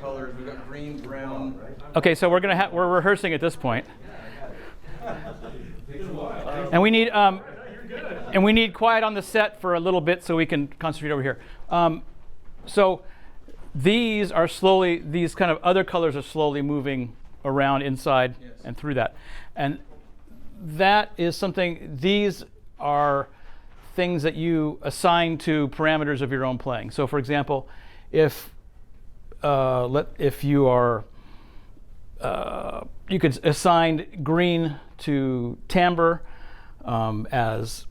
colors. We've got green, brown. Okay, so we're rehearsing at this point. And we need quiet on the set for a little bit so we can concentrate over here. So these kind of other colors are slowly moving around inside and through that. And that is something, these are things that you assign to parameters of your own playing. So for example, if you are, you could assign green to timbre as,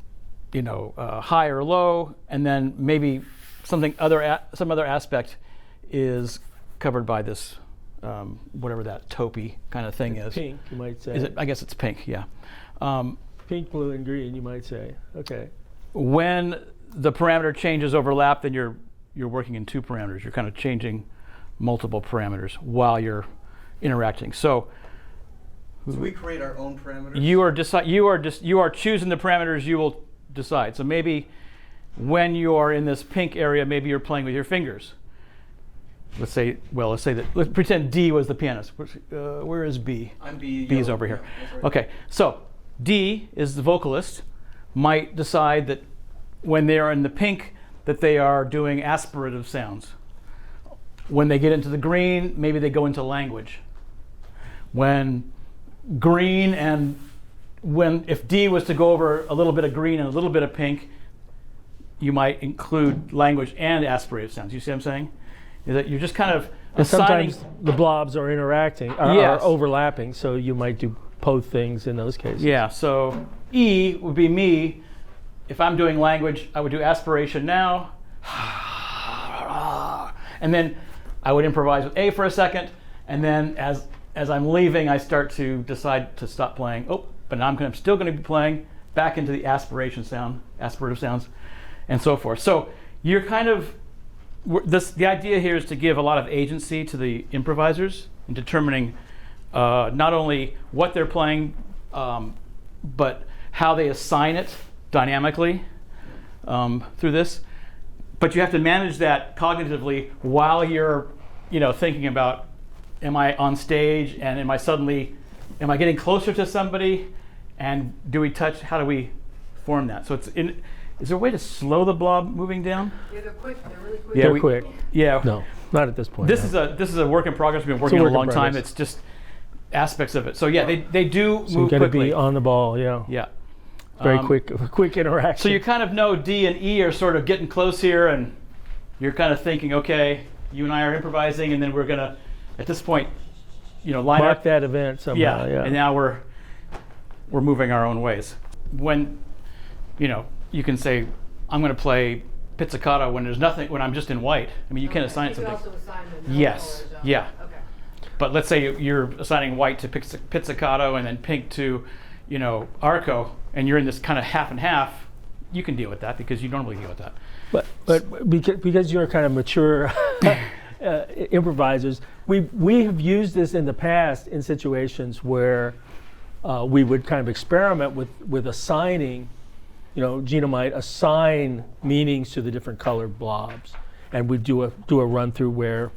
high or low, and then maybe some other aspect is covered by this, whatever that taupey kind of thing is. Pink, you might say. Is it? I guess it's pink, yeah. Pink, blue, and green, you might say. Okay. When the parameter changes overlap, then you're working in two parameters. You're kind of changing multiple parameters while you're interacting. So we create our own parameters. You are choosing the parameters you will decide. So maybe when you are in this pink area, maybe you're playing with your fingers. Let's pretend D was the pianist. Where is B? I'm B. B is over here. Right. Okay, so D is the vocalist. Might decide that when they are in the pink that they are doing aspirative sounds. When they get into the green, maybe they go into language. When green and if D was to go over a little bit of green and a little bit of pink, you might include language and aspirative sounds. You see what I'm saying? Is that you're just kind of assigning. Sometimes the blobs are interacting, are overlapping, so you might do both things in those cases. Yeah, so E would be me. If I'm doing language, I would do aspiration now. And then I would improvise with A for a second, and then as I'm leaving, I start to decide to stop playing. Oh, but I'm still going to be playing back into the aspirative sounds, and so forth. So you're kind of the idea here is to give a lot of agency to the improvisers in determining not only what they're playing, but how they assign it dynamically through this. But you have to manage that cognitively while you're, thinking about, am I on stage and am I getting closer to somebody, and do we touch? How do we form that? So is there a way to slow the blob moving down? Yeah, they're quick. They're really quick. Yeah, They're quick. Yeah. No, not at this point. This is a work in progress. We've been working on a long time. It's just aspects of it. So yeah, they do move quickly. So you got to be on the ball. Yeah. Yeah. Very quick interaction. So you kind of know D and E are sort of getting close here, and you're kind of thinking, okay, you and I are improvising, and then we're gonna, at this point, line mark up that event somehow. Yeah. And now we're moving our own ways. When, you can say, I'm going to play pizzicato when there's nothing, when I'm just in white. I mean, you can't assign it something. You can also assign the Yes. colors, Yeah. Okay. But let's say you're assigning white to pizzicato and then pink to, arco, and you're in this kind of half and half. You can deal with that because you normally deal with that. But because you're kind of mature improvisers, we have used this in the past in situations where we would kind of experiment with assigning. Gino might assign meanings to the different colored blobs, and we do a run through where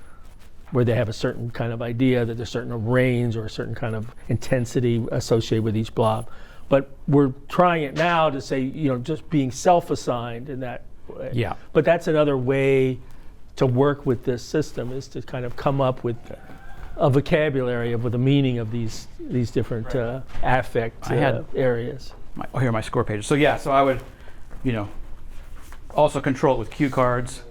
they have a certain kind of idea that there's a certain range or a certain kind of intensity associated with each blob. But we're trying it now to say, just being self-assigned in that way. Yeah. But that's another way to work with this system, is to kind of come up with a vocabulary with a meaning of these different affect areas. Here are my score pages. So yeah, so I would, also control it with cue cards,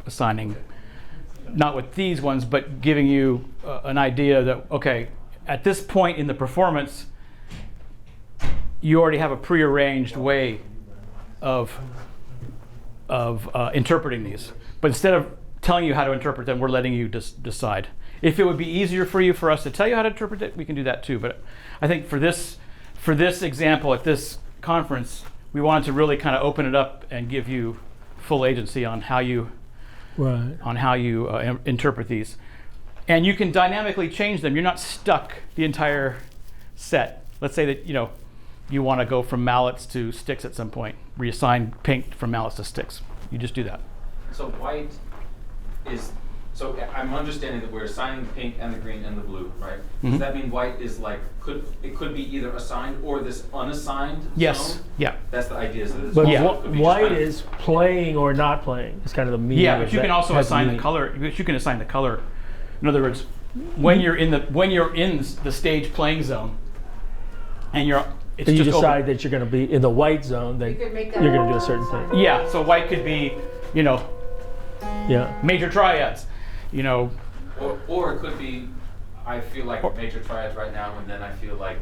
assigning, not with these ones, but giving you an idea that, okay, at this point in the performance, you already have a prearranged way of interpreting these. But instead of telling you how to interpret them, we're letting you decide. If it would be easier for us to tell you how to interpret it, we can do that too. But I think for this example at this conference, we wanted to really kind of open it up and give you full agency on how you interpret these. And you can dynamically change them. You're not stuck the entire set. Let's say that you want to go from mallets to sticks at some point. Reassign pink from mallets to sticks. You just do that. So white is So I'm understanding that we're assigning the pink and the green and the blue, right? Mhm. Does that mean white is like, it could be either assigned or this unassigned Yes. zone? Yeah. That's the idea. So this But Yeah. also could be just white kind of- is playing or not playing. It's kind of the meaning. Yeah, of but you that- can also has assign the meaning. color. You can assign the color. In other words, when you're in the stage playing zone, and it's And you just decide over. that you're going to be in the white zone, that You could make that you're going to do a certain sign. thing. Yeah, so white could be, Yeah. major triads. Or it could be, I feel like major triads right now, and then I feel like,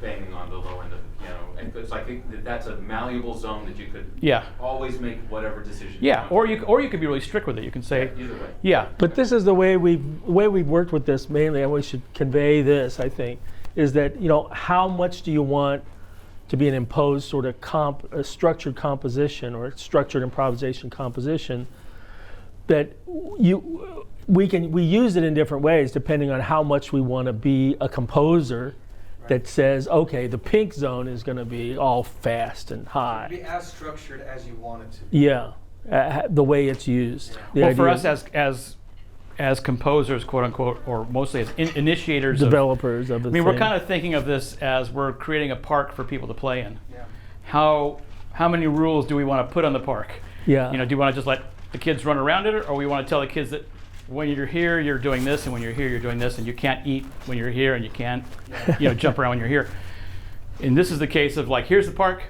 banging on the low end of the piano. And it's like, that's a malleable zone that you could Yeah. always make whatever decision. Yeah, want or to. you could be really strict with it. You can say, Either way. yeah, But this is the way we've worked with this mainly, and we should convey this, I think, is that, how much do you want to be an imposed sort of a structured composition or structured improvisation composition that we use it in different ways depending on how much we want to be a composer that says, okay, the pink zone is going to be all fast and high. Be as structured as you want it to. Yeah, the way it's used. The well, for idea us as composers, quote unquote, or mostly as initiators, developers of the I mean, we're thing. kind of thinking of this as we're creating a park for people to play in. Yeah. How many rules do we want to put on the park? Yeah. Do you want to just let the kids run around it, or we want to tell the kids that when you're here, you're doing this, and when you're here, you're doing this, and you can't eat when you're here, and you can't, jump around when you're here. And this is the case of like, here's the park,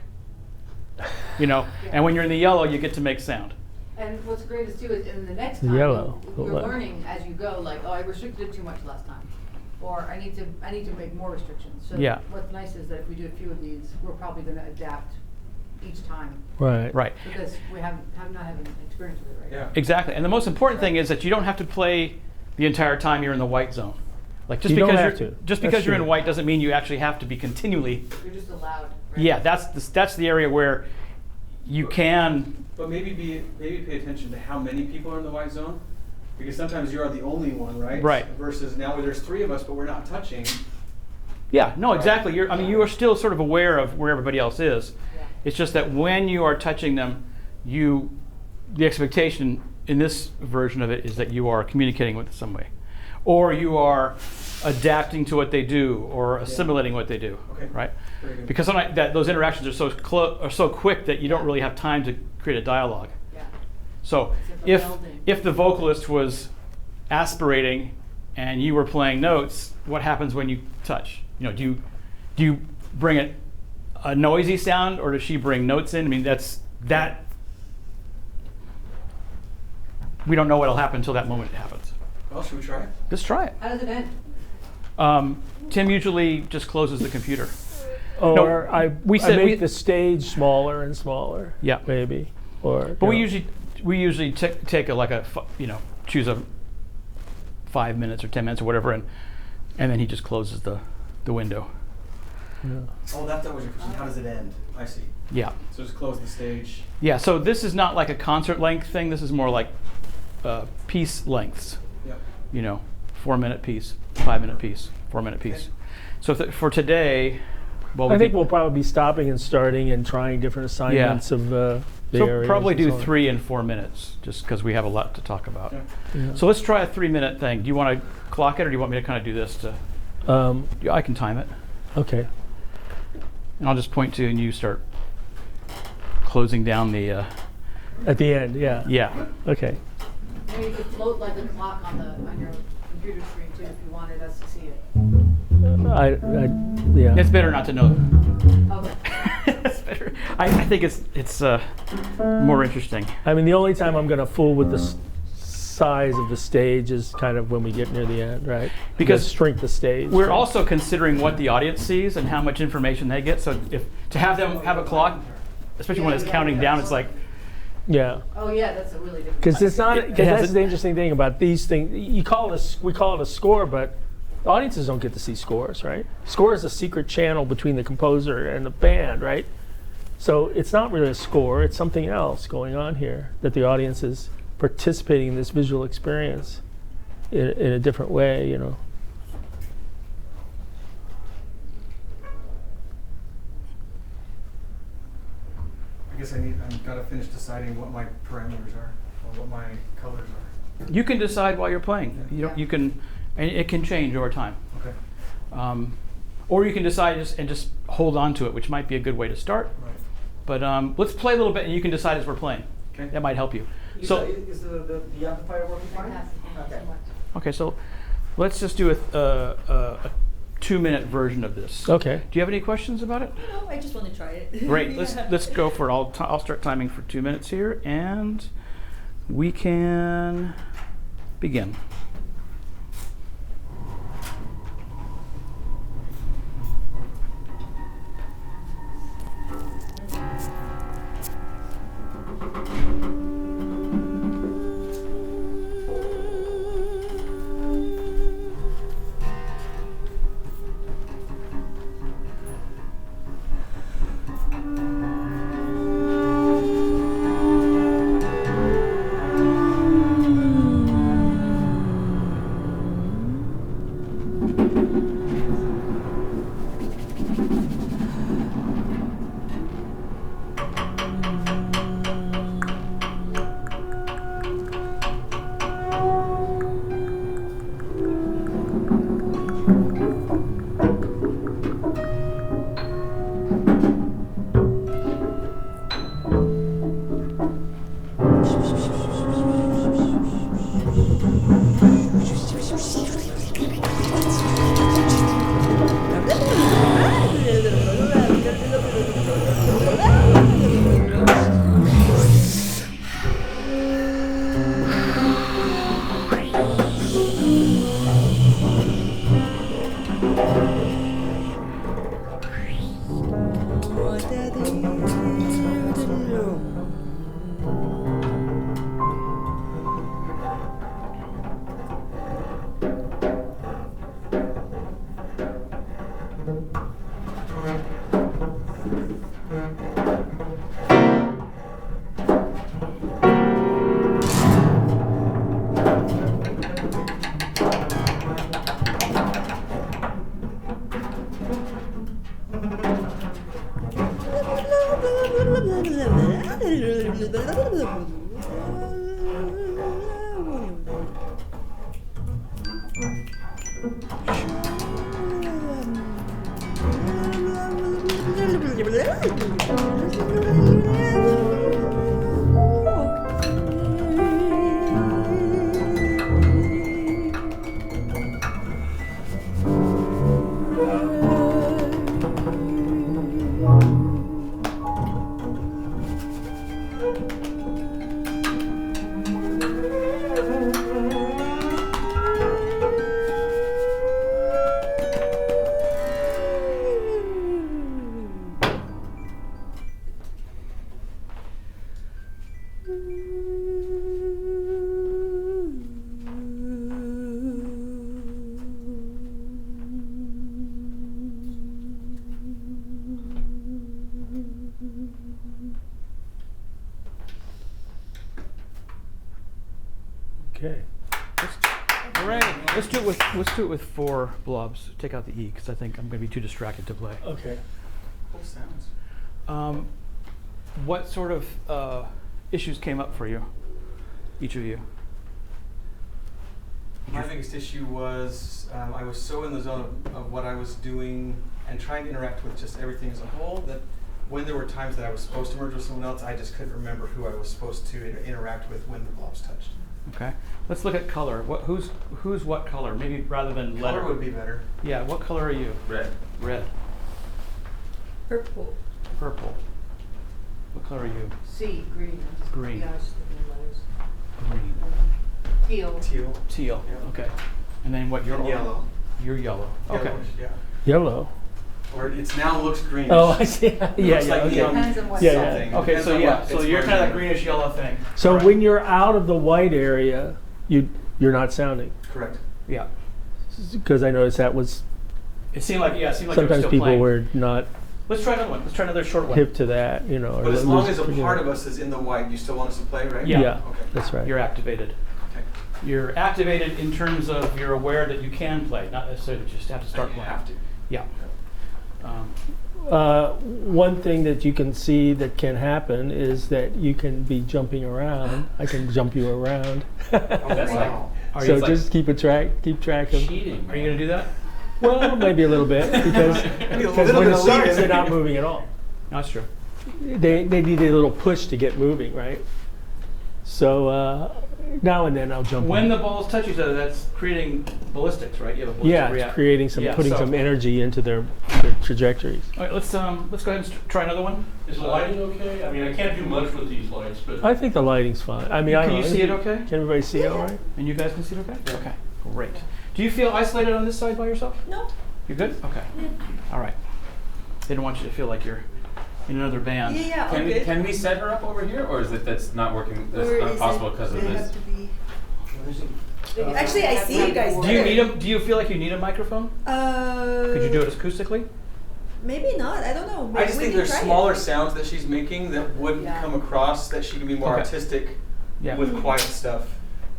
and when you're in the yellow, you get to make sound. And what's great is too is in the next time Yellow. you're learning as you go, like, oh, I restricted it too much last time, or I need to make more restrictions. So Yeah. what's nice is that if we do a few of these, we're probably going to adapt each time Right. Right. because we have not having experience with it, right? Yeah. Exactly. And the most important thing is that you don't have to play the entire time you're in the white zone. Like just You don't because have you're to. just That's because you're in true. white doesn't mean you actually have to be continually. You're just allowed. Right? Yeah, that's the area where you can. But maybe pay attention to how many people are in the white zone, because sometimes you are the only one, right? Right. Versus now where there's 3 of us, but we're not touching. Yeah, no, Right. exactly. You are still sort of aware of where everybody else is. Yeah. It's just that when you are touching them, the expectation in this version of it is that you are communicating with some way, or you are adapting to what they do, or assimilating what they do. Okay. Right? Very good. Because sometimes those interactions are so quick that you don't really have time to create a dialogue. Yeah. So It's like a melding. if the vocalist was aspirating and you were playing notes, what happens when you touch? Do you bring it a noisy sound, or does she bring notes in? I mean, that. We don't know what'll happen until that moment happens. Well, should we try it? Let's try it. How does it end? Tim usually just closes the computer. Or I we I said make the stage smaller and smaller. Yeah. Maybe. Or. But we usually take choose a 5 minutes or 10 minutes or whatever, and then he just closes the window. Yeah. Oh, that was your question. How does it end? I see. Yeah. So just close the stage. Yeah, so this is not like a concert length thing. This is more like piece lengths. Yep. 4 minute piece, 5 minute piece, 4 minute piece. So for today, well, I think we'll probably be stopping and starting and trying different assignments of the so areas probably and do so on. 3 and 4 minutes, just because we have a lot to talk about. Yeah. Yeah. So let's try a 3 minute thing. Do you want to clock it, or do you want me to kind of do this to? Yeah, I can time it, Okay. and I'll just point to, and you start closing down the. At the end, yeah. Yeah. Okay. Maybe you could float like a clock on your computer screen too, if you wanted us to see it. Yeah. It's better not to know. Okay. It's better. I think it's more interesting. I mean, the only time I'm going to fool with the size of the stage is kind of when we get near the end, right? Because Just shrink the stage. We're also considering what the audience sees and how much information they get. So to have them have a clock, especially when it's counting down, it's like, Yeah. Oh yeah, that's a really different. Because it's not. It Because has that's a- the interesting thing about these things. We call it a score, but the audiences don't get to see scores, right? Score is a secret channel between the composer and the band, right? So it's not really a score. It's something else going on here that the audience is participating in this visual experience in a different way, I guess I've got to finish deciding what my parameters are, or what my colors are. You can decide while you're playing. You can, and it can change over time. Okay. Or you can decide and just hold on to it, which might be a good way to start. Right. But let's play a little bit, and you can decide as we're playing. Okay. That might help you. Is So, the amplifier working fine? Okay. okay, so let's just do a 2-minute version of this. Okay. Do you have any questions about it? No, I just want to try it. Great. Yeah. Let's go for it. I'll start timing for 2 minutes here, and we can begin. Okay. Let's do it with 4 blobs. Take out the E because I think I'm going to be too distracted to play. Okay. Cool sounds. What sort of issues came up for you, each of you? My biggest issue was I was so in the zone of what I was doing and trying to interact with just everything as a whole that when there were times that I was supposed to merge with someone else, I just couldn't remember who I was supposed to interact with when the blobs touched. Okay. Let's look at color. Who's what color? Maybe rather than letter. Color would be better. Yeah. What color are you? Red. Red. Purple. Purple. What color are you? C, green. Green. Yeah, I was just thinking of letters. Green. Teal. Teal. Teal. Yeah. Okay. And then what? You're And yellow. You're yellow. Okay. Yellowish, yeah. Yellow. Or it's now looks greenish. Oh, I see. Yeah, It looks like okay. neon Depends on what Yeah, something. Okay. Depends So on yeah. what So it's you're kind of that merging with. greenish yellow thing. So Right. when you're out of the white area, you're not sounding, Correct. Yeah. because I noticed that was It seemed like you were sometimes still people playing. were not Let's try another one. Let's try another short one. hip to that, you know. or But as long as a forget part it. of us is in the white, you still want us to play, right? Yeah. Yeah, Okay. that's right. You're activated. Okay. You're activated in terms of you're aware that you can play, not necessarily that you just have to start You playing. have to. Yeah. one thing that you can see that can happen is that you can be jumping around. I can jump you around. That's like, Are So you, just keep track of. cheating. are you going to do that? Well, maybe a little bit because when it starts, they're not moving at all. No, that's true. They need a little push to get moving, right? So now and then I'll jump. When on. the balls touch each other, that's creating ballistics, right? You have a ballistic Yeah, it's reaction. creating some, Yeah, putting so- some energy into their trajectories. All right, let's go ahead and try another one. Is the lighting okay? I mean, I can't do much with these lights, but I think the lighting's fine. I mean, I Can don't you know. see it okay? Can everybody see it all right? And you guys can see it okay? Okay, great. Do you feel isolated on this side by yourself? No. You good? Okay. All right. Didn't want you to feel like you're in another band. Yeah, Can we set her up over here, or is it that's not working? That's Or not is possible it- because of they this. have to be- Actually, I see you guys. Do you need a? Do you feel like you need a microphone? Could you do it acoustically? Maybe not. I don't know. Maybe I just we think can there's try smaller it. sounds that she's making that wouldn't Yeah. come across, that she can be more Okay. artistic Yeah. with quiet stuff.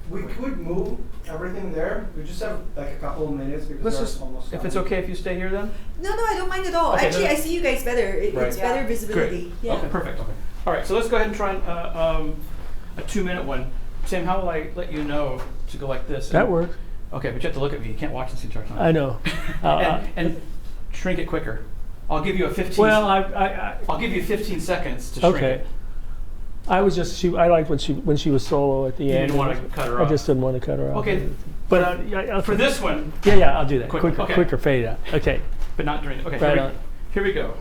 We could move everything there. We just have like a couple of minutes because Let's they're just. almost If it's done. okay if you stay here then. No, I don't mind at all. Okay, Actually, then- I see you guys better. Right. It's Yeah. better visibility. Yeah. Okay, perfect. All right, so let's go ahead and try a 2-minute one. Sam, how will I let you know to go like this? That works. Okay, but you have to look at me. You can't watch this the entire time. I know. and shrink it quicker. I'll give you a 15. Well, I'll give you 15 seconds to shrink okay. it. I was just I liked when she was solo at the You end. didn't want to cut her I off. just didn't want to cut her off. Okay. But For this one, yeah, I'll do that. Quick, Quicker, okay. quicker fade out. Okay. but not during. Okay, Right on. here we go.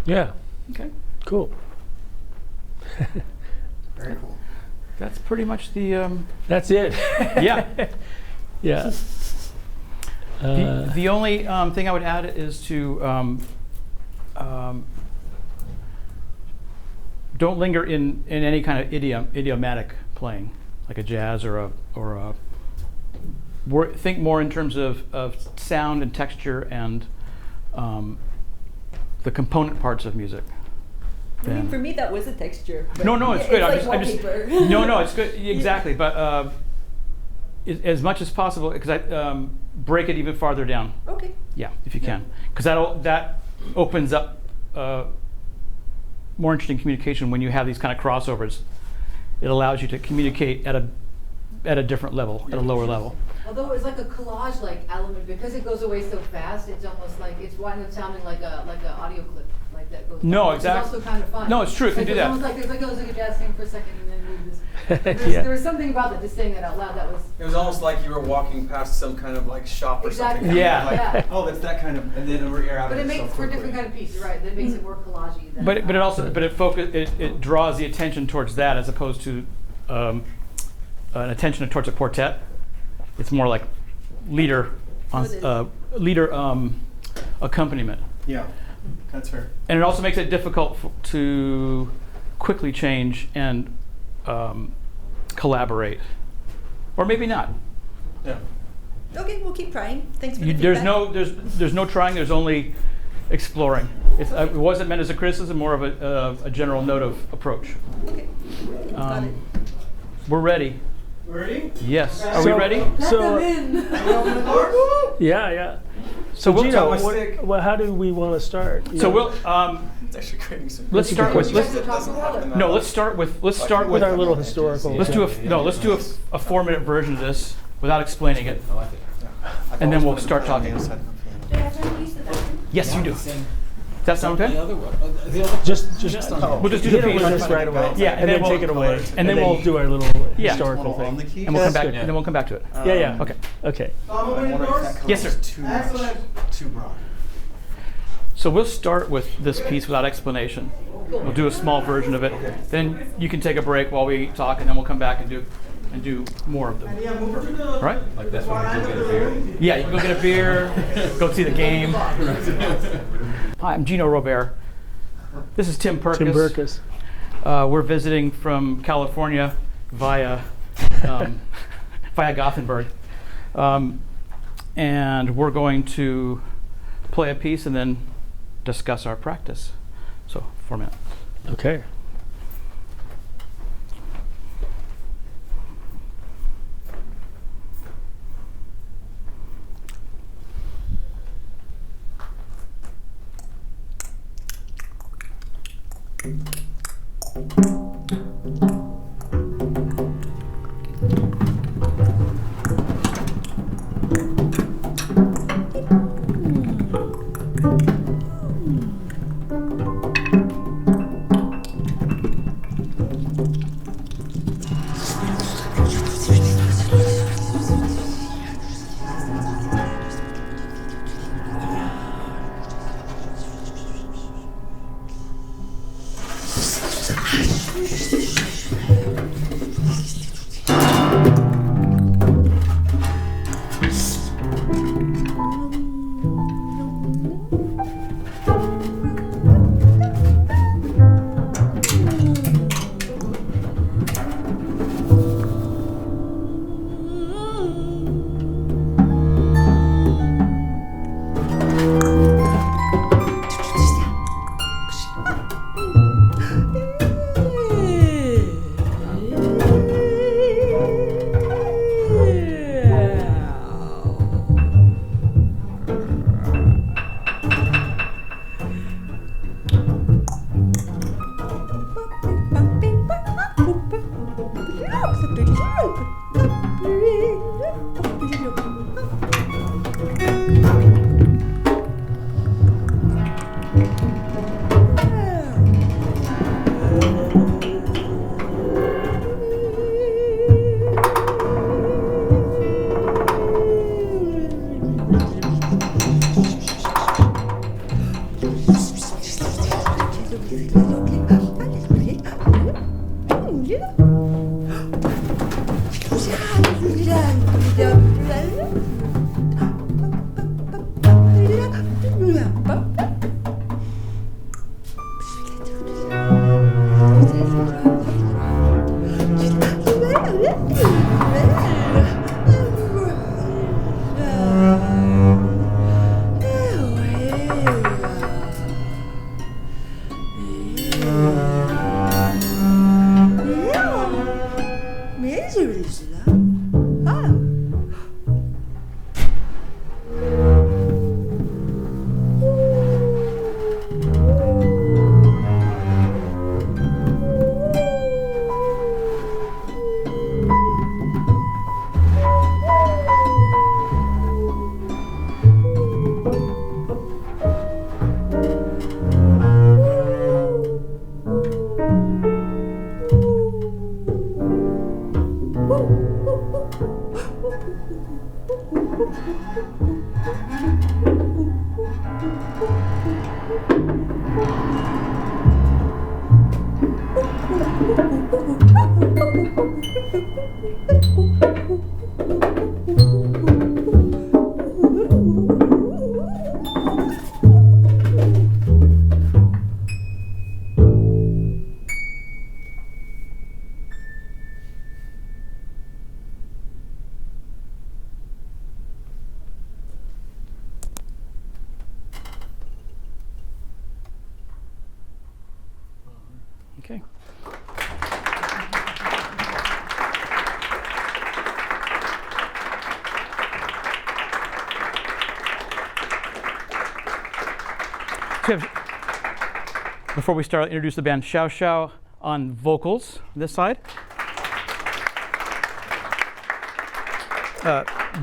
Yeah. Okay. Cool. Very cool. That's pretty much the. That's it. Yeah. Yeah. The only thing I would add is to don't linger in any kind of idiomatic playing, like a jazz or a think more in terms of sound and texture and the component parts of music. I mean, for me, that was a texture. but No, it's yeah, good. It's I'm just wallpaper. no, it's good. Exactly, but as much as possible, because I break it even farther down. Okay. Yeah, if you can, because that opens up more interesting communication when you have these kind of crossovers. It allows you to communicate at a different level, at a lower level. Although it's like a collage-like element, because it goes away so fast, it's almost like it's winds up sounding like a audio clip, like that goes. No, by, exactly. It's also kind of fun. No, it's true, it can Like, do it's that. almost like there's like a jazz thing for a second, and then move this. Yeah. There was something about that, just saying that out loud, that was. It was almost like you were walking past some kind of like shop or Exactly. something. Yeah. Like, Yeah. oh, that's that kind of, and then you're out But of it it so makes for a quickly. different kind of piece, you're right? That makes it more collagey. Than, But it draws the attention towards that as opposed to an attention towards a quartet. It's more like leader leader accompaniment. Yeah, that's fair. And it also makes it difficult to quickly change and collaborate, or maybe not. Yeah. Okay, we'll keep trying. Thanks for the There's feedback. there's no trying. There's only exploring. It wasn't meant as a criticism, more of a general note of approach. Okay, got it. We're ready. Ready? Yes. Okay. Are we ready? So, Can we open the door? yeah. So we'll Gino, my stick. how do we want to start? So we'll It's actually creating some. let's start with You guys are talking about it. no. Let's start with with our little historical. let's do a 4-minute version of this without explaining it, I like it. and then we'll start talking. Do I have time to use the bathroom? Yes, you do. Does that sound okay? Just We'll just do hit the it with piece. this right away. Yeah, and then we'll- take it away. and then we'll do our little Yeah. historical thing. And we'll come back. Good. And then we'll come back to it. Yeah. Okay. Okay. So I'm opening the doors? Yes, sir. Too much. Excellent. Too broad. So we'll start with this piece without explanation. We'll do a small version of it. Then you can take a break while we talk, and then we'll come back and do more of them. And yeah, move her to the. All right? Like this one, far we end go of get a the beer. room. Yeah, you can go get a beer, go see the game. Hi, I'm Gino Robair. This is Tim Perkis. Tim Perkis. We're visiting from California via Gothenburg, and we're going to play a piece and then discuss our practice. So 4 minutes. Okay. Okay. Before we start, I'll introduce the band Xiao Xiao on vocals, this side.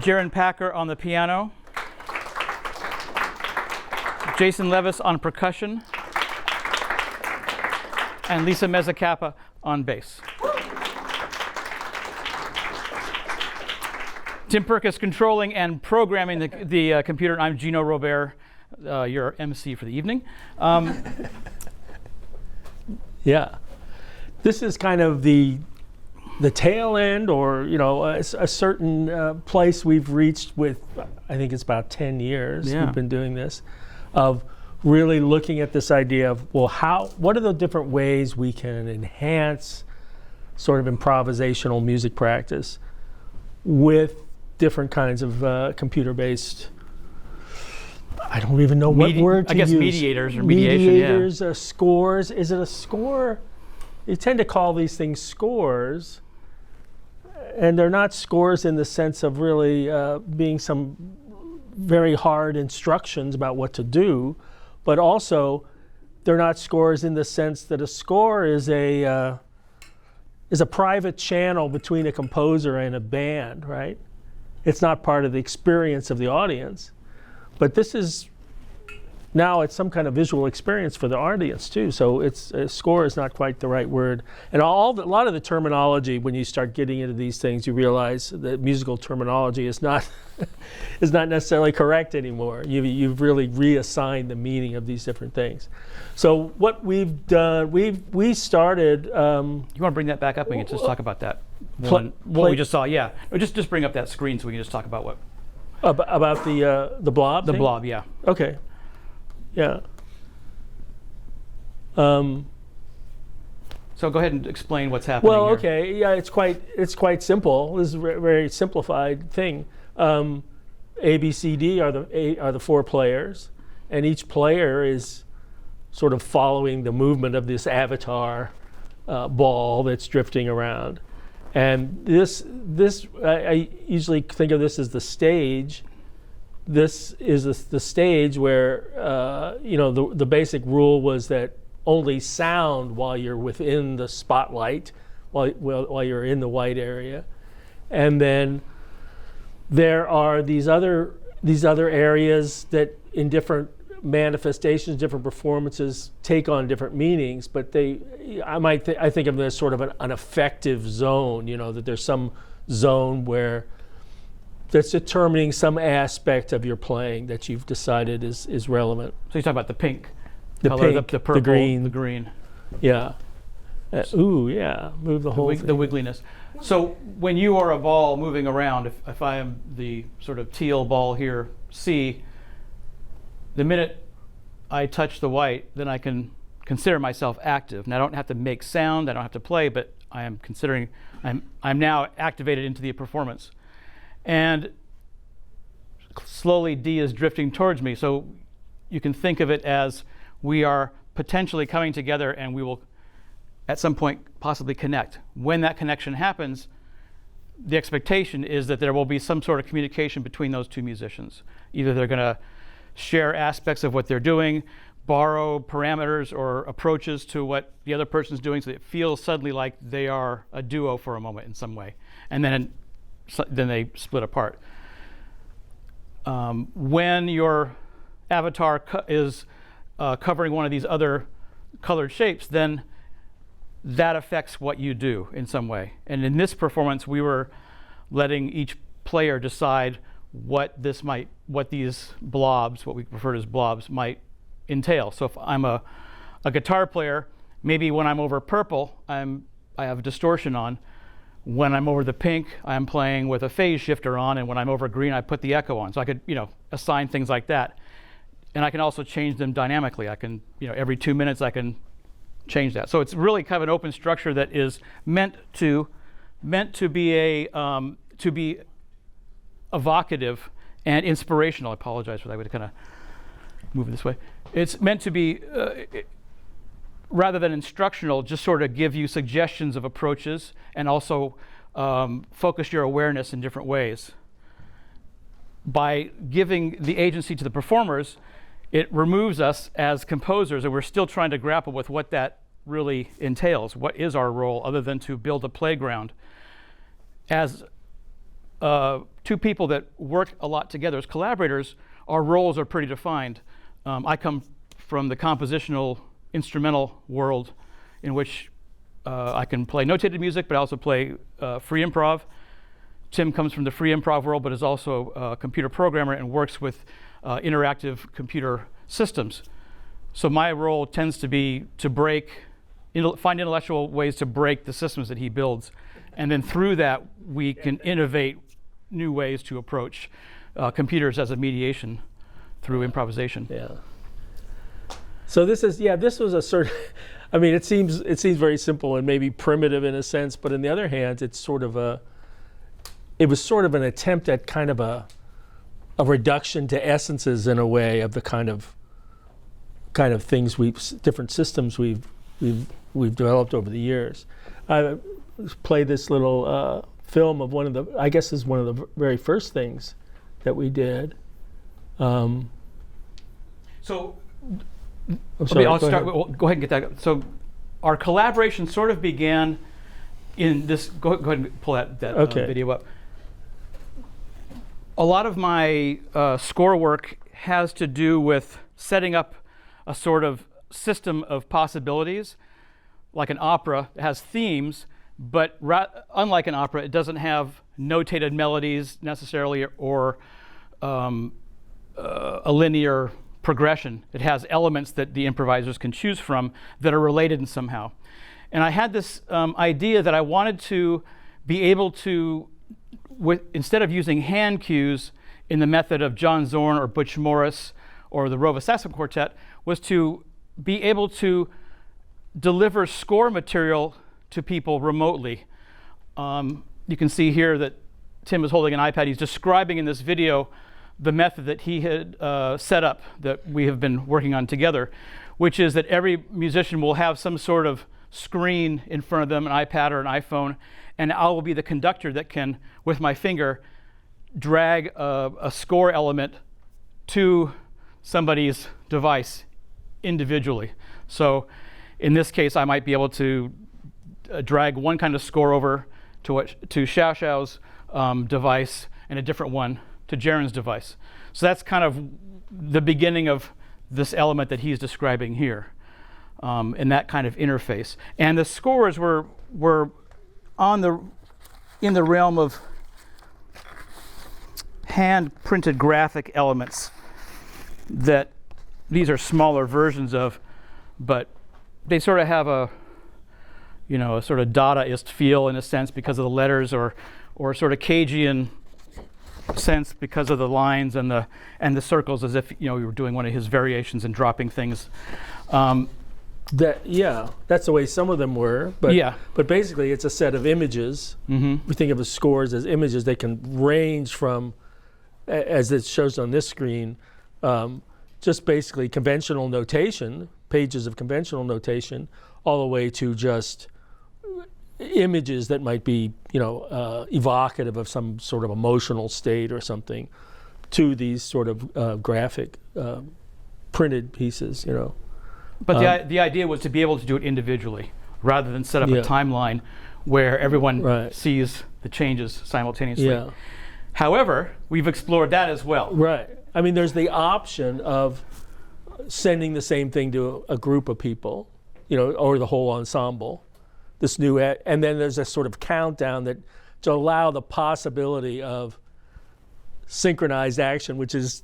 Jaron Packer on the piano. Jason Levis on percussion. And Lisa Mezzacappa on bass. Tim Perkis controlling and programming the computer. And I'm Gino Robair, your MC for the evening. Yeah, this is kind of the tail end, or a certain place we've reached with. I think it's about 10 years we've been doing this, of really looking at this idea of, well, what are the different ways we can enhance sort of improvisational music practice with different kinds of computer-based. I don't even know what word to use. I guess mediators or mediation, mediators, scores. Is it a score? You tend to call these things scores, and they're not scores in the sense of really being some very hard instructions about what to do, but also they're not scores in the sense that a score is a private channel between a composer and a band, right? It's not part of the experience of the audience. But this is, now it's some kind of visual experience for the audience too. So score is not quite the right word. And a lot of the terminology, when you start getting into these things, you realize that musical terminology is not is not necessarily correct anymore. You've really reassigned the meaning of these different things. So what we've done, we started. You want to bring that back up? We can just talk about that. What we just saw, yeah. Or just bring up that screen so we can just talk about what. About the blob? The blob, yeah. Okay. Yeah. So go ahead and explain what's happening well, here. okay. Yeah, it's quite simple. This is a very simplified thing. A, B, C, D are the four players, and each player is sort of following the movement of this avatar ball that's drifting around. And this I usually think of this as the stage. This is the stage where the basic rule was that only sound while you're within the spotlight, while you're in the white area, and then there are these other areas that in different manifestations, different performances take on different meanings, but I think of them as sort of an affective zone, that there's some zone where that's determining some aspect of your playing that you've decided is relevant. So you talk about the pink, the color, pink, the purple, the green. Yeah. Move the whole thing. The wiggliness. So when you are a ball moving around, if I am the sort of teal ball here, C, the minute I touch the white, then I can consider myself active. Now I don't have to make sound, I don't have to play, but I am considering, I'm now activated into the performance. And slowly D is drifting towards me. So you can think of it as we are potentially coming together and we will at some point possibly connect. When that connection happens, the expectation is that there will be some sort of communication between those two musicians. Either they're going to share aspects of what they're doing, borrow parameters or approaches to what the other person's doing, so that it feels suddenly like they are a duo for a moment in some way. And then they split apart. When your avatar is covering one of these other colored shapes, then that affects what you do in some way. And in this performance, we were letting each player decide what these blobs, what we refer to as blobs, might entail. So if I'm a guitar player, maybe when I'm over purple, I have distortion on. When I'm over the pink, I'm playing with a phase shifter on, and when I'm over green, I put the echo on. So I could, assign things like that. And I can also change them dynamically. I can, every 2 minutes I can change that. So it's really kind of an open structure that is meant to be evocative and inspirational. I apologize for that. I would kind of move it this way. It's meant to be rather than instructional, just sort of give you suggestions of approaches and also focus your awareness in different ways. By giving the agency to the performers, it removes us as composers, and we're still trying to grapple with what that really entails. What is our role other than to build a playground? As two people that work a lot together as collaborators, our roles are pretty defined. I come from the compositional instrumental world in which I can play notated music, but I also play free improv. Tim comes from the free improv world, but is also a computer programmer and works with interactive computer systems. So my role tends to be to find intellectual ways to break the systems that he builds. And then through that, we can innovate new ways to approach computers as a mediation through improvisation. Yeah. So this was a sort of, I mean, it seems very simple and maybe primitive in a sense, but on the other hand, it was sort of an attempt at kind of a reduction to essences in a way of the kind of things different systems we've developed over the years. I played this little film of one of the very first things that we did. So I'm sorry, I'll start. Go ahead and get that. So our collaboration sort of began in this. Go ahead and pull that video up. A lot of my score work has to do with setting up a sort of system of possibilities. Like an opera, it has themes, but unlike an opera, it doesn't have notated melodies necessarily or a linear progression. It has elements that the improvisers can choose from that are related in somehow. And I had this idea that I wanted to be able to, instead of using hand cues in the method of John Zorn or Butch Morris or the Rova Saxophone Quartet, was to be able to deliver score material to people remotely. You can see here that Tim is holding an iPad. He's describing in this video the method that he had set up that we have been working on together, which is that every musician will have some sort of screen in front of them, an iPad or an iPhone, and I will be the conductor that can, with my finger, drag a score element to somebody's device individually. So in this case, I might be able to drag one kind of score over to Xiao Xiao's device and a different one to Jaren's device. So that's kind of the beginning of this element that he's describing here, in that kind of interface. And the scores were in the realm of hand-printed graphic elements that these are smaller versions of, but they sort of have a sort of Dadaist feel in a sense because of the letters, or sort of Cagean sense because of the lines and the circles, as if we were doing one of his variations and dropping things. That's the way some of them were. But basically, it's a set of images. Mm-hmm. We think of the scores as images. They can range from, as it shows on this screen, just basically conventional notation, pages of conventional notation, all the way to just images that might be, evocative of some sort of emotional state or something, to these sort of graphic printed pieces, But the idea was to be able to do it individually, rather than set up a timeline where everyone sees the changes simultaneously. Yeah. However, we've explored that as well. Right. I mean, there's the option of sending the same thing to a group of people, or the whole ensemble. And then there's a sort of countdown that to allow the possibility of synchronized action, which is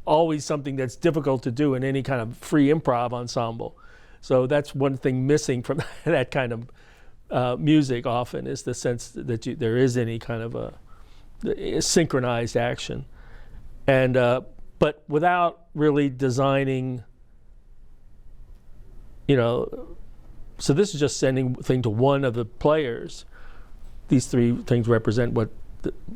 always something that's difficult to do in any kind of free improv ensemble. So that's one thing missing from that kind of music often, is the sense that there is any kind of a synchronized action. And but without really designing, so this is just sending thing to one of the players. These three things represent what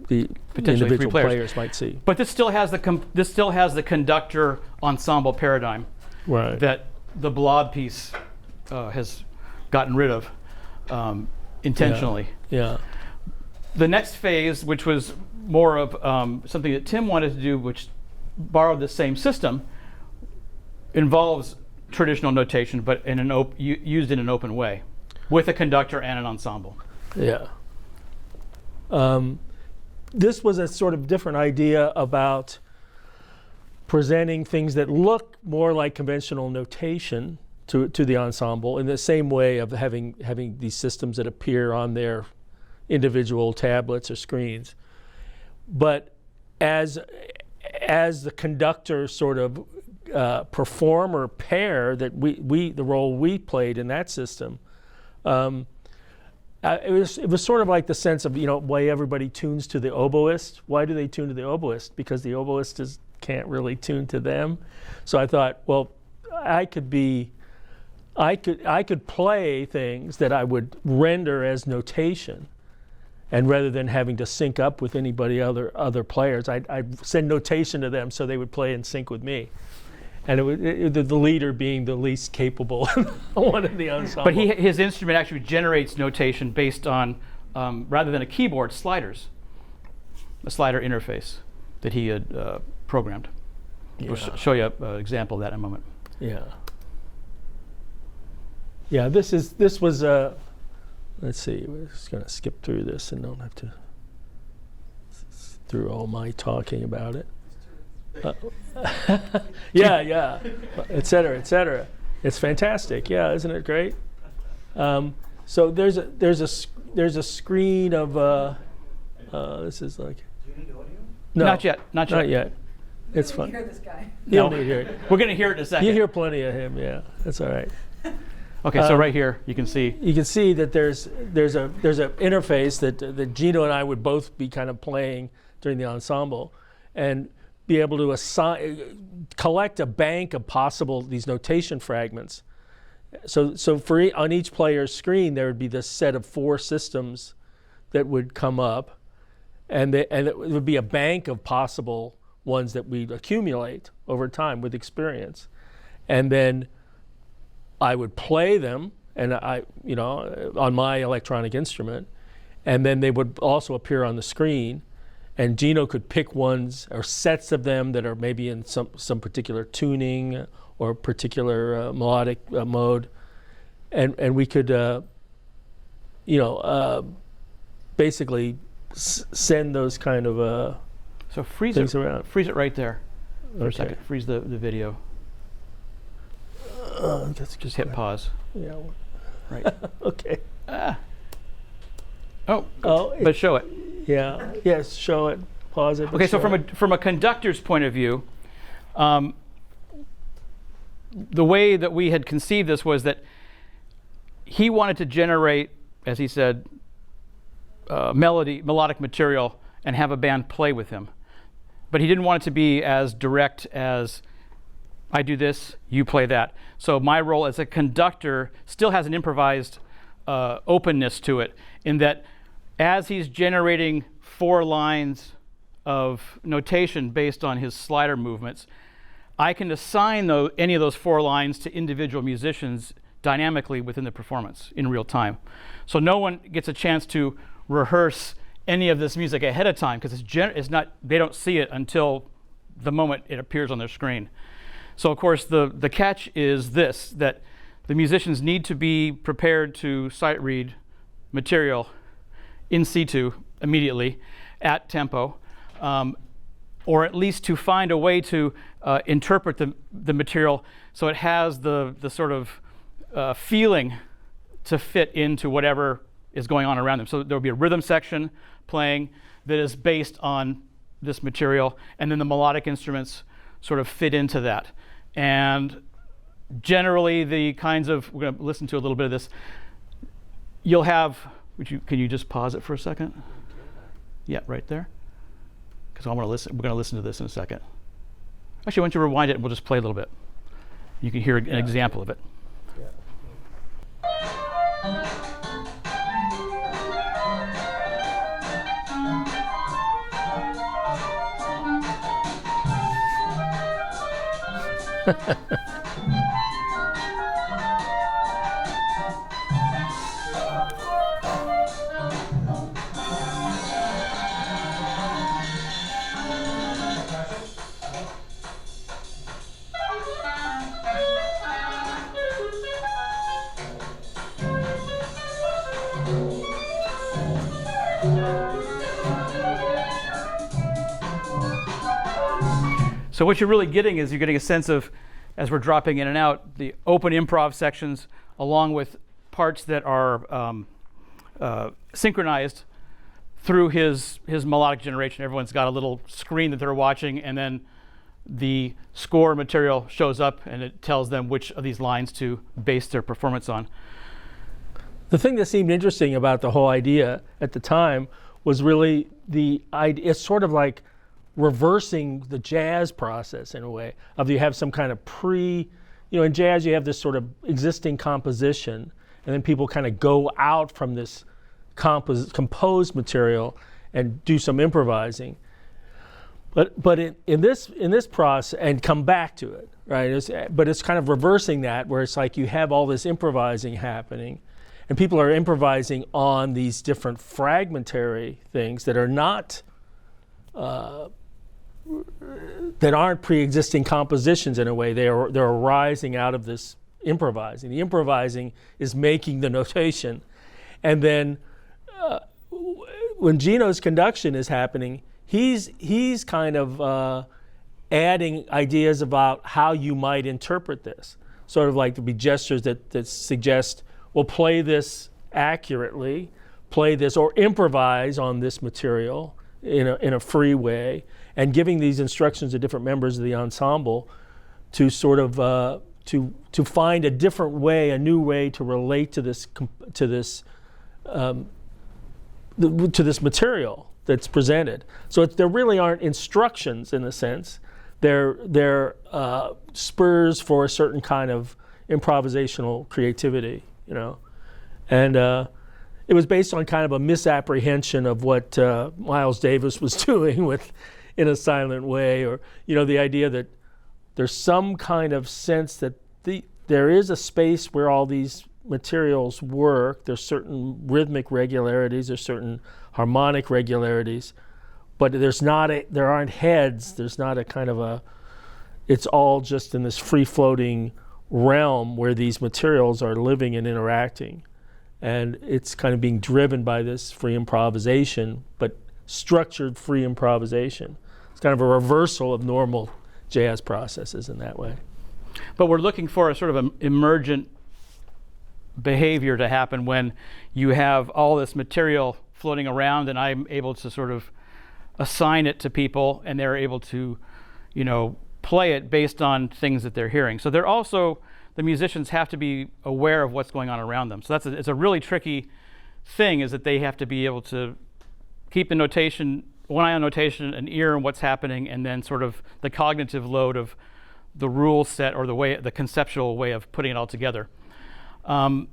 the individual players might see. But this still has the conductor ensemble paradigm. Right. That the blob piece has gotten rid of intentionally. Yeah. The next phase, which was more of something that Tim wanted to do, which borrowed the same system, involves traditional notation, but in an used in an open way, with a conductor and an ensemble. Yeah. This was a sort of different idea about presenting things that look more like conventional notation to the ensemble, in the same way of having these systems that appear on their individual tablets or screens. But as the conductor sort of performer pair that the role we played in that system, it was sort of like the sense of, why everybody tunes to the oboist. Why do they tune to the oboist? Because the oboist can't really tune to them. So I thought, well, I could play things that I would render as notation, and rather than having to sync up with anybody other players, I'd send notation to them so they would play in sync with me. And the leader being the least capable one in the ensemble. But his instrument actually generates notation based on, rather than a keyboard, sliders. A slider interface that he had programmed. Yeah. We'll show you an example of that in a moment. Yeah. Yeah, this was, let's see, we're just going to skip through this and don't have to through all my talking about it. Yeah, et cetera, et cetera. It's fantastic. Yeah, isn't it great? So there's a screen of this is like. Do you need audio? No, Not yet. Not yet. It's fun. Hear this guy. You don't need to hear it. We're going to hear it in a second. You hear plenty of him. Yeah, that's all right. Okay, so right here you can see. You can see that there's an interface that Gino and I would both be kind of playing during the ensemble, and be able to collect a bank of possible these notation fragments. So on each player's screen there would be this set of 4 systems that would come up, and it would be a bank of possible ones that we'd accumulate over time with experience, and then I would play them, and on my electronic instrument, and then they would also appear on the screen, and Gino could pick ones or sets of them that are maybe in some particular tuning or particular melodic mode, and we could basically send those kind of So freeze things it. around. Freeze it right there for a Okay. second. Freeze the video. Just hit pause. Yeah. Right. Okay. Oh, Oh, but show it. yeah. Yes. Show it. Pause it. Okay, so show it. from a conductor's point of view, the way that we had conceived this was that he wanted to generate, as he said, melodic material and have a band play with him. But he didn't want it to be as direct as I do this, you play that. So my role as a conductor still has an improvised openness to it, in that as he's generating 4 lines of notation based on his slider movements, I can assign any of those 4 lines to individual musicians dynamically within the performance in real time. So no one gets a chance to rehearse any of this music ahead of time, because they don't see it until the moment it appears on their screen. So of course the catch is this, that the musicians need to be prepared to sight read material in situ immediately at tempo, or at least to find a way to interpret the material so it has the sort of feeling to fit into whatever is going on around them. So there will be a rhythm section playing that is based on this material, and then the melodic instruments sort of fit into that. And generally the kinds of, we're going to listen to a little bit of this, you'll have, can you just pause it for a second? Yeah, right there. Because we're going to listen to this in a second. Actually, why don't you rewind it and we'll just play a little bit. You can hear an example of it. So what you're really getting is you're getting a sense of, as we're dropping in and out, the open improv sections along with parts that are synchronized through his melodic generation. Everyone's got a little screen that they're watching, and then the score material shows up and it tells them which of these lines to base their performance on. The thing that seemed interesting about the whole idea at the time was really the idea. It's sort of like reversing the jazz process in a way. Of you have some kind of in jazz you have this sort of existing composition, and then people kind of go out from this composed material and do some improvising. But in this process, and come back to it, right? But it's kind of reversing that, where it's like you have all this improvising happening, and people are improvising on these different fragmentary things that are not, that aren't pre-existing compositions in a way. They're arising out of this improvising. The improvising is making the notation, and then when Gino's conduction is happening, he's kind of adding ideas about how you might interpret this. Sort of like to be gestures that suggest, well, play this accurately, play this, or improvise on this material in a free way, and giving these instructions to different members of the ensemble to sort of to find a different way, a new way to relate to this material that's presented. So there really aren't instructions in a sense. They're spurs for a certain kind of improvisational creativity, And it was based on kind of a misapprehension of what Miles Davis was doing with In a Silent Way, or the idea that there's some kind of sense that there is a space where all these materials work. There's certain rhythmic regularities, there's certain harmonic regularities, but there aren't heads. There's not a kind of it's all just in this free-floating realm where these materials are living and interacting, and it's kind of being driven by this free improvisation, but structured free improvisation. It's kind of a reversal of normal jazz processes in that way. But we're looking for a sort of an emergent behavior to happen when you have all this material floating around, and I'm able to sort of assign it to people, and they're able to, play it based on things that they're hearing. So the musicians have to be aware of what's going on around them. So it's a really tricky thing, is that they have to be able to keep the notation, one eye on notation, an ear on what's happening, and then sort of the cognitive load of the rule set, or the conceptual way of putting it all together. And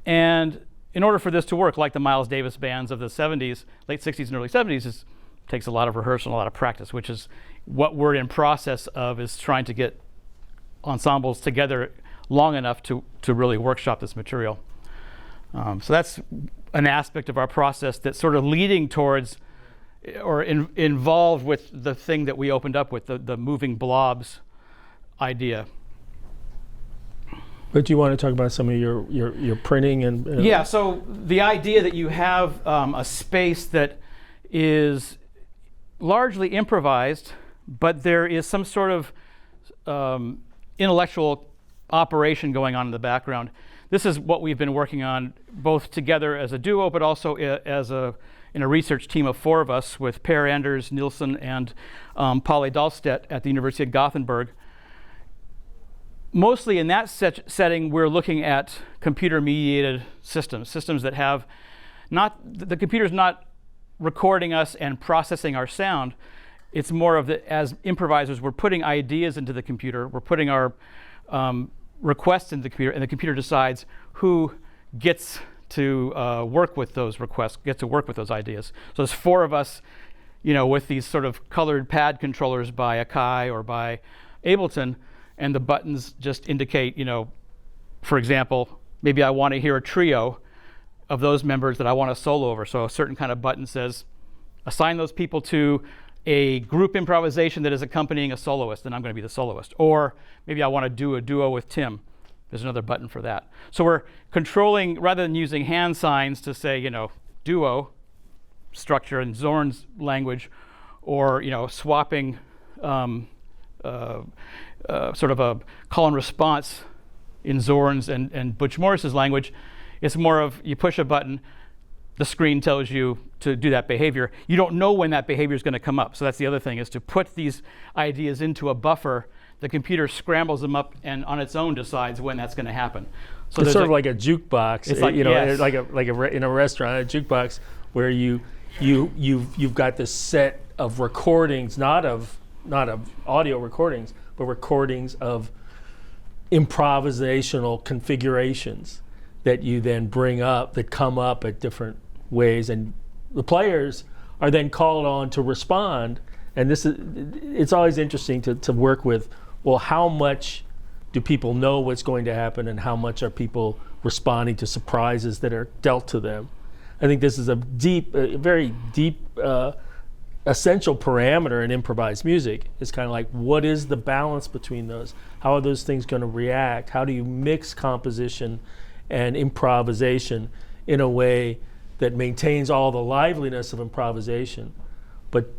in order for this to work, like the Miles Davis bands of the 70s, late 60s and early 70s, takes a lot of rehearsal and a lot of practice, which is what we're in process of, is trying to get ensembles together long enough to really workshop this material. So that's an aspect of our process that's sort of leading towards, or involved with the thing that we opened up with, the moving blobs idea. But you want to talk about some of your printing and yeah. So the idea that you have a space that is largely improvised, but there is some sort of intellectual operation going on in the background. This is what we've been working on, both together as a duo, but also in a research team of 4 of us, with Per Anders Nilsson and Polly Dahlstedt at the University of Gothenburg. Mostly in that setting, we're looking at computer-mediated systems that have the computer's not recording us and processing our sound. It's more of as improvisers, we're putting ideas into the computer, we're putting our requests into the computer, and the computer decides who gets to work with those requests, gets to work with those ideas. So there's 4 of us, with these sort of colored pad controllers by Akai or by Ableton, and the buttons just indicate, for example, maybe I want to hear a trio of those members that I want to solo over. So a certain kind of button says, assign those people to a group improvisation that is accompanying a soloist, and I'm going to be the soloist. Or maybe I want to do a duo with Tim. There's another button for that. So we're controlling, rather than using hand signs to say, duo, structure in Zorn's language, or swapping sort of a call and response in Zorn's and Butch Morris's language. It's more of you push a button, the screen tells you to do that behavior. You don't know when that behavior is going to come up. So that's the other thing, is to put these ideas into a buffer. The computer scrambles them up and on its own decides when that's going to happen. So it's sort of like a jukebox. It's like, yes. in a restaurant, a jukebox where you've got this set of recordings, not of audio recordings, but recordings of improvisational configurations that you then bring up, that come up at different ways, and the players are then called on to respond. And it's always interesting to work with, well, how much do people know what's going to happen, and how much are people responding to surprises that are dealt to them? I think this is a very deep, essential parameter in improvised music. It's kind of like, what is the balance between those? How are those things going to react? How do you mix composition and improvisation in a way that maintains all the liveliness of improvisation, but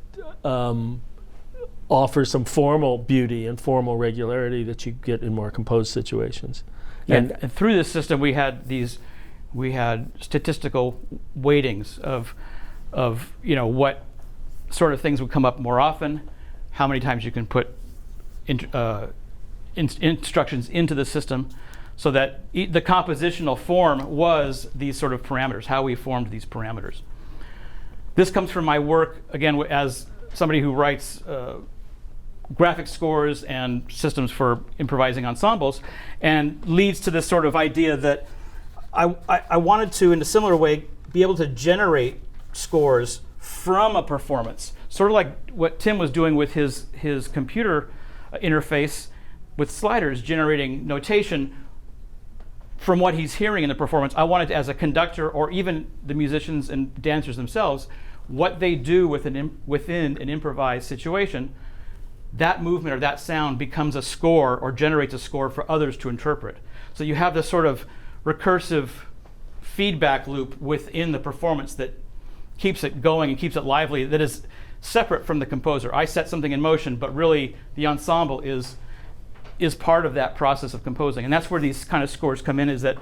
offers some formal beauty and formal regularity that you get in more composed situations? And through this system, we had statistical weightings of what sort of things would come up more often, how many times you can put instructions into the system, so that the compositional form was these sort of parameters, how we formed these parameters. This comes from my work, again, as somebody who writes graphic scores and systems for improvising ensembles, and leads to this sort of idea that I wanted to, in a similar way, be able to generate scores from a performance, sort of like what Tim was doing with his computer interface with sliders, generating notation from what he's hearing in the performance. I wanted to, as a conductor, or even the musicians and dancers themselves, what they do within an improvised situation, that movement or that sound becomes a score or generates a score for others to interpret. So you have this sort of recursive feedback loop within the performance that keeps it going and keeps it lively, that is separate from the composer. I set something in motion, but really the ensemble is part of that process of composing. And that's where these kind of scores come in, is that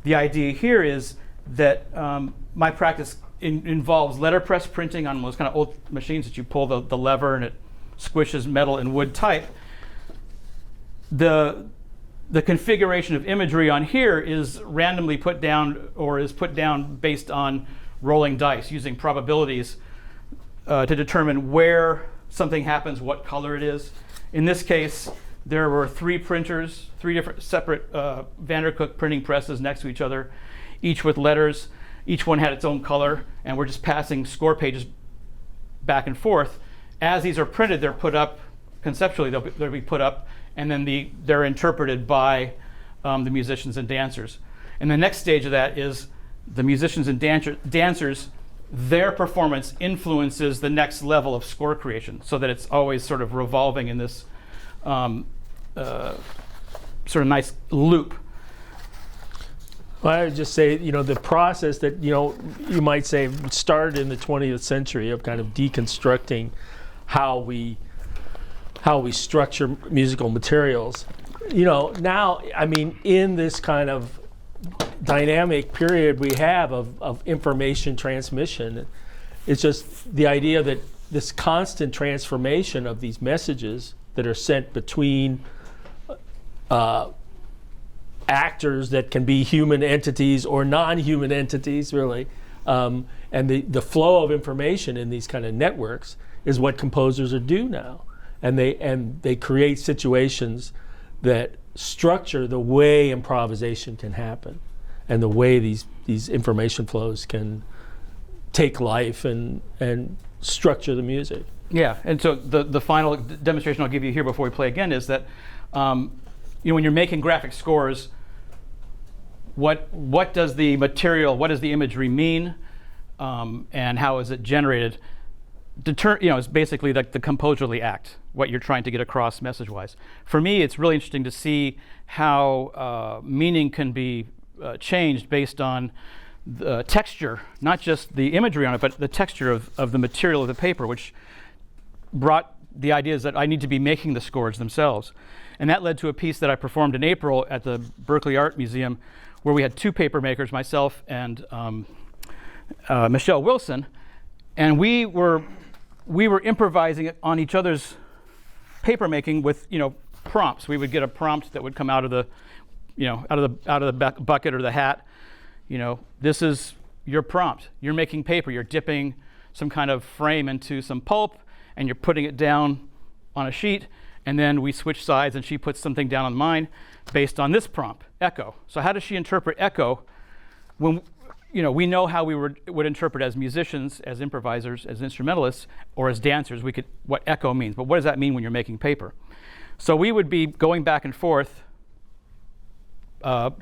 the idea here is that my practice involves letterpress printing on those kind of old machines that you pull the lever and it squishes metal and wood type. The configuration of imagery on here is randomly put down, or is put down based on rolling dice, using probabilities to determine where something happens, what color it is. In this case, there were 3 printers, 3 different separate Vandercook printing presses next to each other, each with letters. Each one had its own color, and we're just passing score pages back and forth. As these are printed, they're put up conceptually. They'll be put up, and then they're interpreted by the musicians and dancers. And the next stage of that is the musicians and dancers, their performance influences the next level of score creation, so that it's always sort of revolving in this sort of nice loop. Well, I would just say, the process that, you might say started in the 20th century of kind of deconstructing how we structure musical materials. Now, in this kind of dynamic period we have of information transmission, it's just the idea that this constant transformation of these messages that are sent between actors that can be human entities or non-human entities, really, and the flow of information in these kind of networks is what composers are doing now, and they create situations that structure the way improvisation can happen, and the way these information flows can take life and structure the music. Yeah, and so the final demonstration I'll give you here before we play again is that when you're making graphic scores, what does the material, what does the imagery mean, and how is it generated? It's basically like the composerly act, what you're trying to get across message-wise. For me, it's really interesting to see how meaning can be changed based on the texture, not just the imagery on it, but the texture of the material of the paper, which brought the ideas that I need to be making the scores themselves. And that led to a piece that I performed in April at the Berkeley Art Museum, where we had 2 paper makers, myself and Michelle Wilson, and we were improvising on each other's paper making with, prompts. We would get a prompt that would come out of the, out of the bucket or the hat. This is your prompt. You're making paper. You're dipping some kind of frame into some pulp, and you're putting it down on a sheet. And then we switch sides, and she puts something down on mine based on this prompt, echo. So how does she interpret echo? When we know how we would interpret as musicians, as improvisers, as instrumentalists, or as dancers, what echo means. But what does that mean when you're making paper? So we would be going back and forth,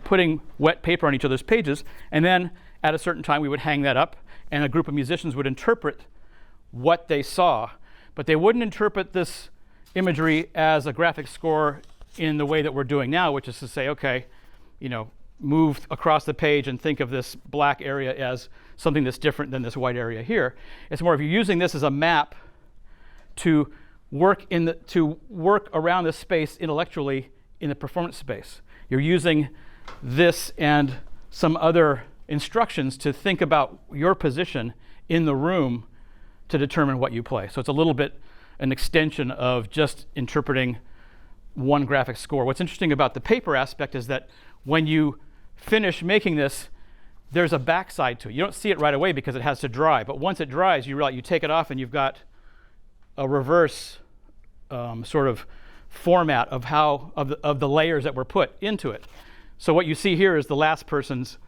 putting wet paper on each other's pages, and then at a certain time we would hang that up, and a group of musicians would interpret what they saw, but they wouldn't interpret this imagery as a graphic score in the way that we're doing now, which is to say, okay, move across the page and think of this black area as something that's different than this white area here. It's more of you're using this as a map to work around this space intellectually in the performance space. You're using this and some other instructions to think about your position in the room to determine what you play. So it's a little bit an extension of just interpreting one graphic score. What's interesting about the paper aspect is that when you finish making this, there's a backside to it. You don't see it right away because it has to dry, but once it dries, you realize you take it off and you've got a reverse sort of format of the layers that were put into it. So what you see here is the last person's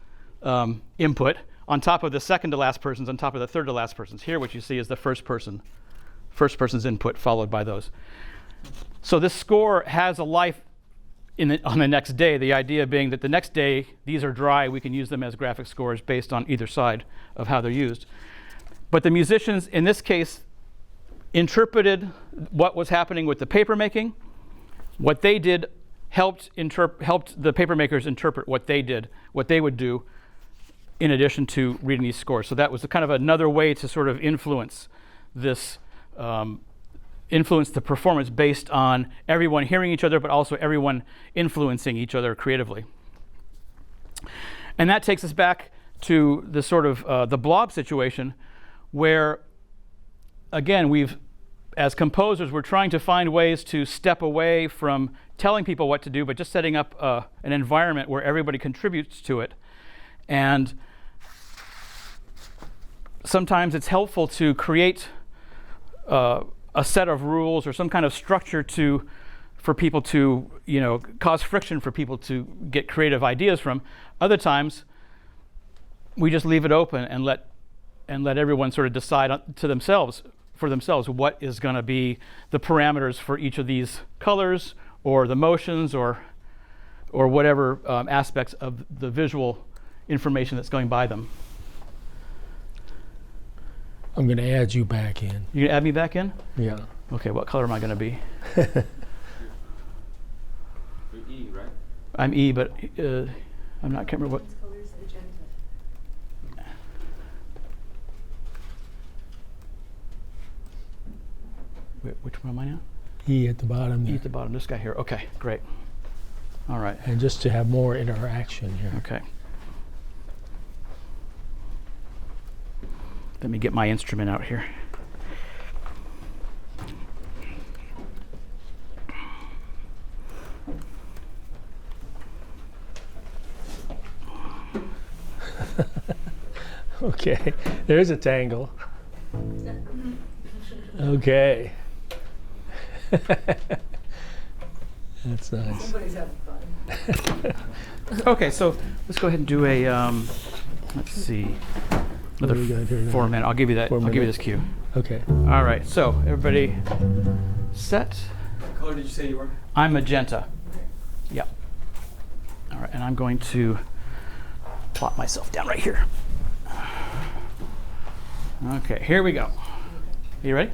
input on top of the second to last person's, on top of the third to last person's. Here what you see is the first person's input followed by those. So this score has a life on the next day, the idea being that the next day these are dry, we can use them as graphic scores based on either side of how they're used. But the musicians in this case interpreted what was happening with the paper making. What they did helped the paper makers interpret what they did, what they would do in addition to reading these scores. So that was kind of another way to sort of influence this, influence the performance based on everyone hearing each other, but also everyone influencing each other creatively. And that takes us back to the sort of the blob situation where, again, as composers, we're trying to find ways to step away from telling people what to do, but just setting up an environment where everybody contributes to it. And sometimes it's helpful to create a set of rules or some kind of structure for people to, cause friction for people to get creative ideas from. Other times, we just leave it open and let everyone sort of decide for themselves what is going to be the parameters for each of these colors or the motions or whatever aspects of the visual information that's going by them. I'm going to add you back in. You gonna add me back in? Yeah. Okay, what color am I going to be? You're E, right? I'm E, but can't remember what. Which one am I now? E at the bottom E there. at the bottom, this guy here. Okay, great. All right. And just to have more interaction here. Okay. Let me get my instrument out here. Okay, there's a tangle. Okay. That's nice. Somebody's having fun. Okay, so let's go ahead and do a, let's see, What are we gonna do now? 4 minute. I'll give you that. 4 I'll give you minutes. this cue. Okay. All right, so everybody set. What color did you say you were? I'm magenta. Yep. All right, and I'm going to plop myself down right here. Okay, here we go. You ready?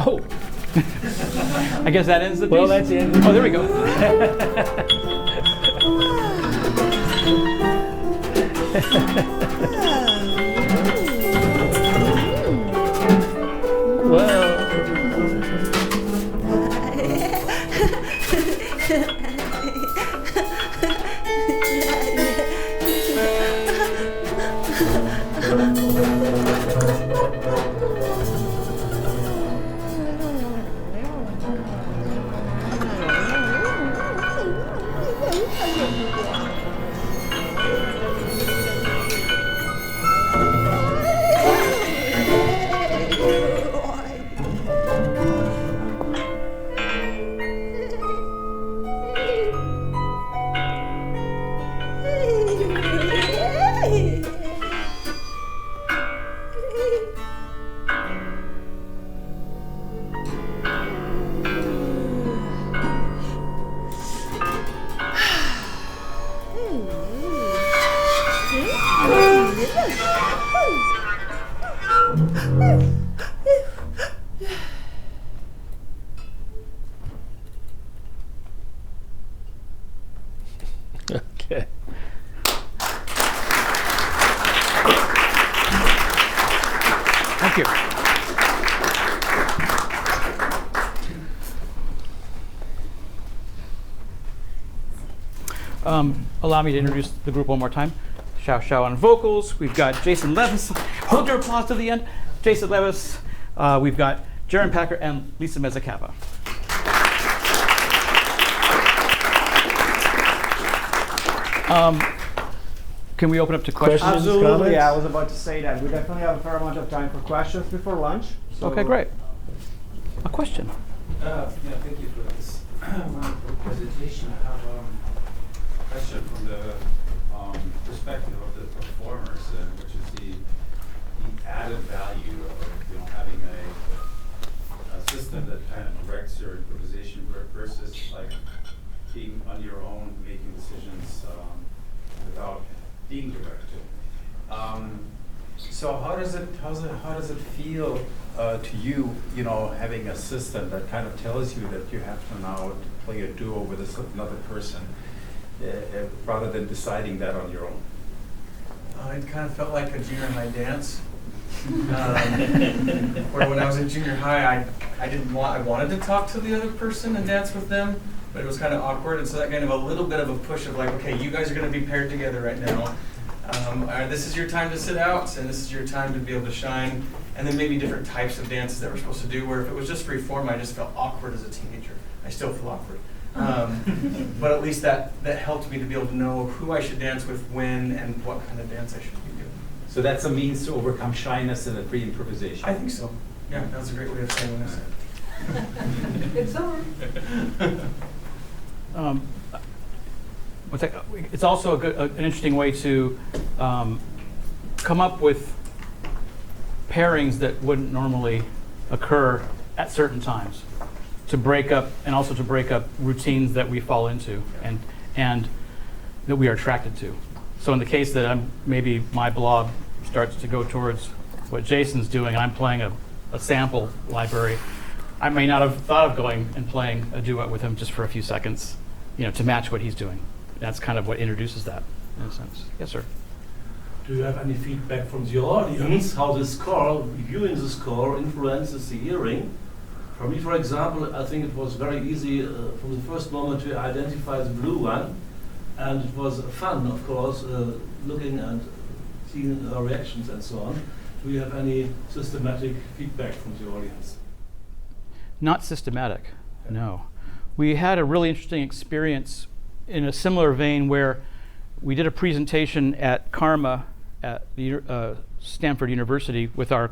Oh, I guess that ends the piece. well, that's the end. Oh, there we go. Well, okay. Thank you. Allow me to introduce the group one more time. Xiao Xiao on vocals. We've got Jason Levis. Hold your applause to the end. Jason Levis. We've got Jaron Packer and Lisa Mezzacapa. Can we open up to questions? Questions? Absolutely, comments? I was about to say that. We definitely have a fair amount of time for questions before lunch. So Okay, great. A question. Yeah, thank you for this presentation. I have a question from the perspective of the performers, which is the added value of having a system that kind of directs your improvisation versus like being on your own, making decisions without being directed. So how does it feel to you, having a system that kind of tells you that you have to now play a duo with another person, rather than deciding that on your own? It kind of felt like a junior high dance. Where when I was in junior high, I wanted to talk to the other person and dance with them, but it was kind of awkward, and so that kind of a little bit of a push of like, okay, you guys are going to be paired together right now. This is your time to sit out, and this is your time to be able to shine. And then maybe different types of dances that we're supposed to do, where if it was just free form, I just felt awkward as a teenager. I still feel awkward. But at least that helped me to be able to know who I should dance with, when, and what kind of dance I should be doing. So that's a means to overcome shyness in a pre-improvisation. I think so. Yeah, that's a great way of saying that. It's over. It's also an interesting way to come up with pairings that wouldn't normally occur at certain times, to break up, and also to break up routines that we fall into and that we are attracted to. So in the case that maybe my blob starts to go towards what Jason's doing, and I'm playing a sample library, I may not have thought of going and playing a duet with him just for a few seconds, to match what he's doing. That's kind of what introduces that, in a sense. Yes, sir. Do you have any feedback from the audience how the score, viewing the score, influences the hearing? For me, for example, I think it was very easy from the first moment to identify the blue one, and it was fun, of course, looking and seeing reactions and so on. Do you have any systematic feedback from the audience? Not systematic, no. We had a really interesting experience in a similar vein where we did a presentation at Karma at the Stanford University with our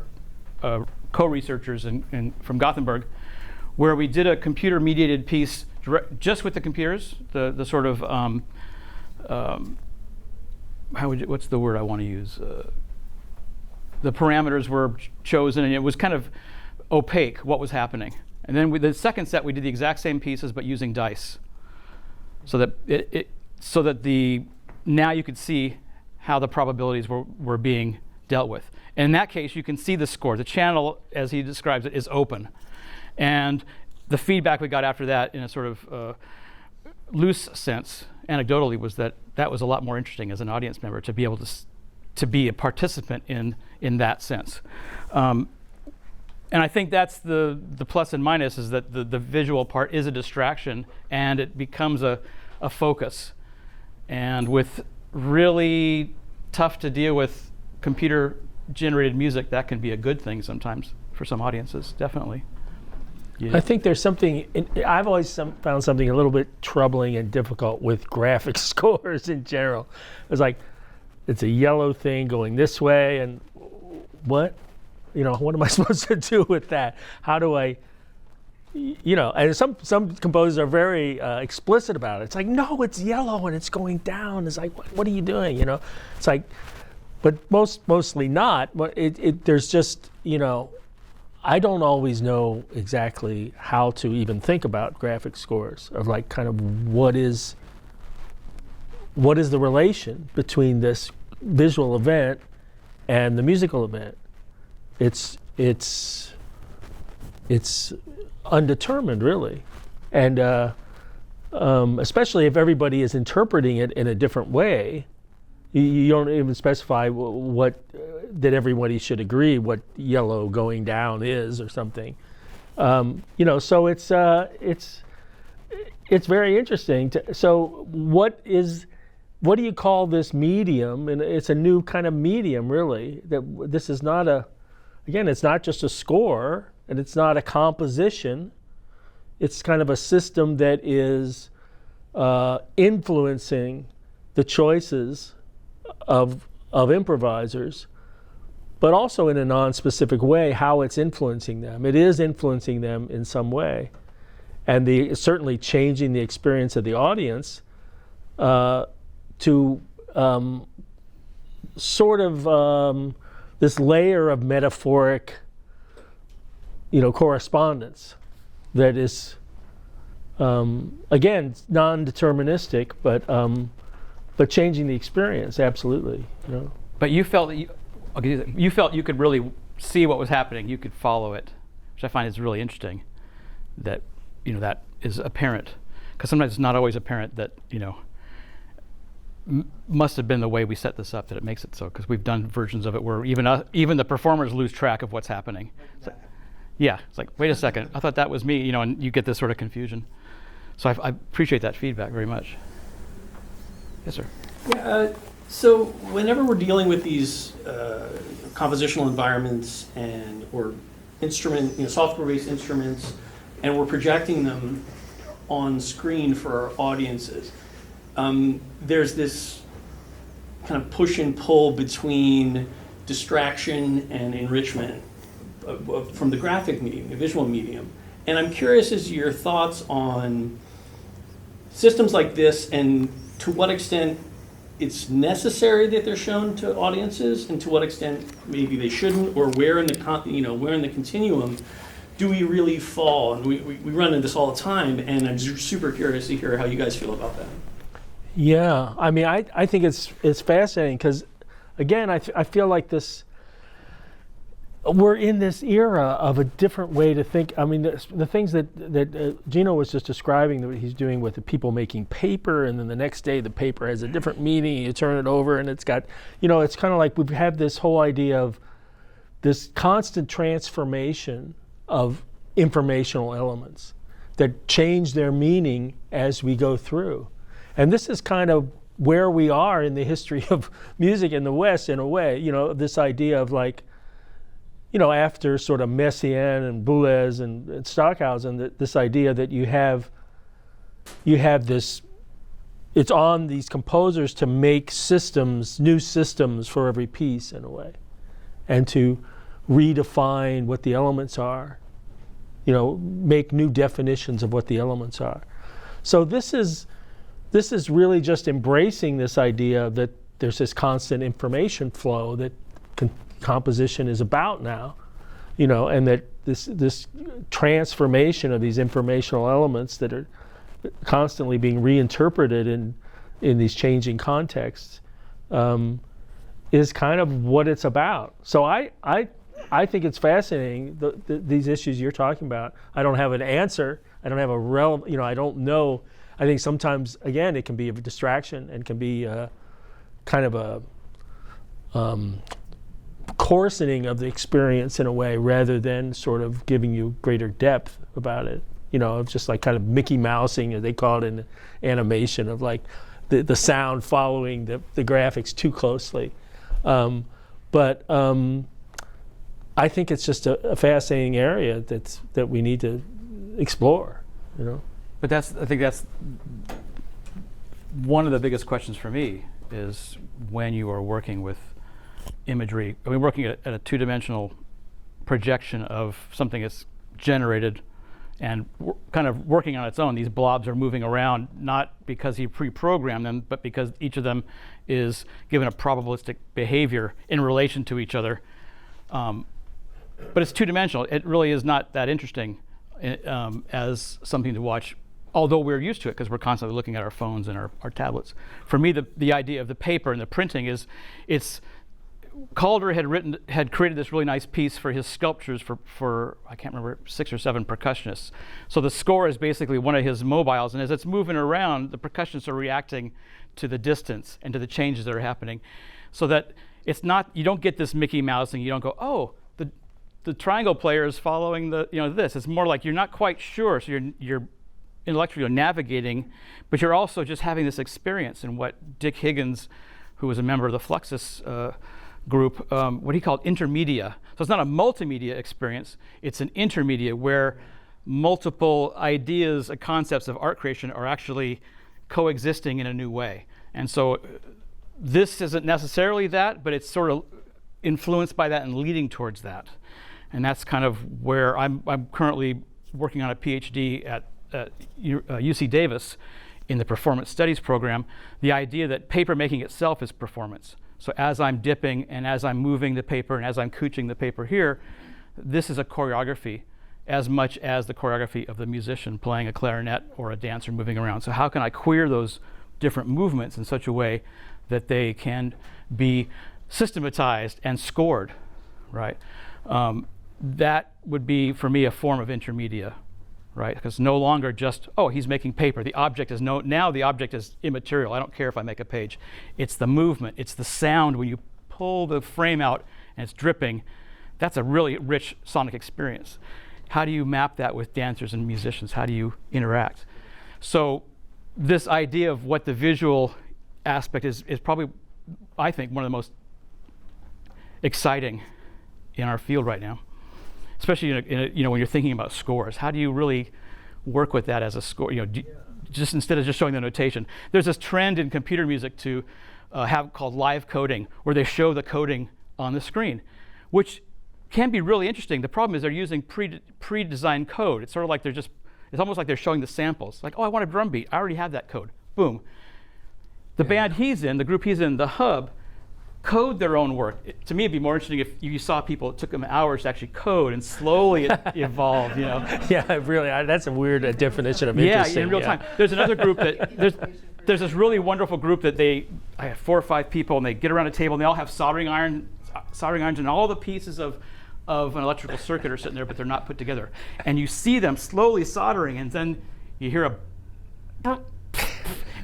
co-researchers from Gothenburg, where we did a computer-mediated piece just with the computers, the sort of what's the word I want to use? The parameters were chosen, and it was kind of opaque what was happening. And then with the second set, we did the exact same pieces, but using dice, so that now you could see how the probabilities were being dealt with. And in that case, you can see the score. The channel, as he describes it, is open. And the feedback we got after that, in a sort of loose sense, anecdotally, was that was a lot more interesting as an audience member to be able to be a participant in that sense. And I think that's the plus and minus, is that the visual part is a distraction and it becomes a focus. And with really tough to deal with computer generated music, that can be a good thing sometimes for some audiences, definitely. Yeah. I think there's something, I've always found something a little bit troubling and difficult with graphic scores in general. It's like, it's a yellow thing going this way, and what am I supposed to do with that? How do I, and some composers are very explicit about it. It's like, no, it's yellow and it's going down. It's like, what are you doing? It's like, but mostly not. But there's just, I don't always know exactly how to even think about graphic scores, of like kind of what is the relation between this visual event and the musical event. It's undetermined, really, and especially if everybody is interpreting it in a different way. You don't even specify what that everybody should agree what yellow going down is or something. So it's very interesting. So what do you call this medium? And it's a new kind of medium, really. That this is not it's not just a score, and it's not a composition. It's kind of a system that is influencing the choices of improvisers, but also in a non-specific way, how it's influencing them. It is influencing them in some way, and certainly changing the experience of the audience to sort of this layer of metaphoric, correspondence that is, again, non-deterministic, but changing the experience, absolutely. But you felt that you felt you could really see what was happening. You could follow it, which I find is really interesting. That that is apparent, because sometimes it's not always apparent that must have been the way we set this up that it makes it so. Because we've done versions of it where even the performers lose track of what's happening. It's like, wait a second, I thought that was me. And you get this sort of confusion. So I appreciate that feedback very much. Yes, sir. Yeah, so whenever we're dealing with these compositional environments or software-based instruments, and we're projecting them on screen for our audiences, there's this kind of push and pull between distraction and enrichment from the graphic medium, the visual medium. And I'm curious as to your thoughts on systems like this, and to what extent it's necessary that they're shown to audiences, and to what extent maybe they shouldn't, or where in the continuum do we really fall? And we run into this all the time, and I'm super curious to hear how you guys feel about that. Yeah, I mean, I think it's fascinating, because again, I feel like we're in this era of a different way to think. I mean, the things that Gino was just describing, that he's doing with the people making paper, and then the next day the paper has a different meaning. You turn it over and it's got, it's kind of like we've had this whole idea of this constant transformation of informational elements that change their meaning as we go through. And this is kind of where we are in the history of music in the West, in a way. This idea of like, after sort of Messiaen and Boulez and Stockhausen, this idea that you have this it's on these composers to make systems, new systems for every piece in a way, and to redefine what the elements are, make new definitions of what the elements are. So this is really just embracing this idea that there's this constant information flow that composition is about now, and that this transformation of these informational elements that are constantly being reinterpreted in these changing contexts is kind of what it's about. So I think it's fascinating, these issues you're talking about. I don't have an answer. I don't have a relevant, I don't know. I think sometimes, again, it can be a distraction and can be kind of a coarsening of the experience in a way, rather than sort of giving you greater depth about it. Just like kind of Mickey Mousing, as they call it in animation, of like the sound following the graphics too closely. But I think it's just a fascinating area that we need to explore. But I think that's one of the biggest questions for me, is when you are working with imagery. I mean, working at a two-dimensional projection of something that's generated and kind of working on its own. These blobs are moving around, not because he pre-programmed them, but because each of them is given a probabilistic behavior in relation to each other. But it's two-dimensional. It really is not that interesting as something to watch, although we're used to it because we're constantly looking at our phones and our tablets. For me, the idea of the paper and the printing is, Calder had created this really nice piece for his sculptures for I can't remember, 6 or 7 percussionists. So the score is basically one of his mobiles, and as it's moving around, the percussionists are reacting to the distance and to the changes that are happening, so that it's not, you don't get this Mickey Mousing. You don't go, oh, the triangle player is following this. It's more like you're not quite sure, so you're intellectually navigating, but you're also just having this experience in what Dick Higgins, who was a member of the Fluxus group, what he called intermedia. So it's not a multimedia experience, it's an intermedia where multiple ideas, concepts of art creation are actually coexisting in a new way. And so this isn't necessarily that, but it's sort of influenced by that and leading towards that. And that's kind of where I'm currently working on a PhD at UC Davis in the performance studies program, the idea that paper making itself is performance. So as I'm dipping and as I'm moving the paper and as I'm couching the paper here, this is a choreography as much as the choreography of the musician playing a clarinet or a dancer moving around. So how can I queer those different movements in such a way that they can be systematized and scored, right? That would be, for me, a form of intermedia, right? Because no longer just, oh, he's making paper. The object is now the object is immaterial. I don't care if I make a page. It's the movement. It's the sound when you pull the frame out and it's dripping. That's a really rich sonic experience. How do you map that with dancers and musicians? How do you interact? So this idea of what the visual aspect is probably, I think, one of the most exciting in our field right now. Especially when you're thinking about scores. How do you really work with that as a score? Just instead of just showing the notation. There's this trend in computer music to have called live coding, where they show the coding on the screen, which can be really interesting. The problem is they're using pre-designed code. It's sort of like it's almost like they're showing the samples. Like, oh, I want a drum beat. I already have that code. Boom. The band he's in, the group he's in, the hub, code their own work. To me, it'd be more interesting if you saw people, it took them hours to actually code and slowly it evolved, Yeah, really, that's a weird definition of yeah, interesting. in real time. There's another group that, there's this really wonderful group that I have 4 or 5 people, and they get around a table and they all have soldering irons and all the pieces of an electrical circuit are sitting there, but they're not put together. And you see them slowly soldering, and then you hear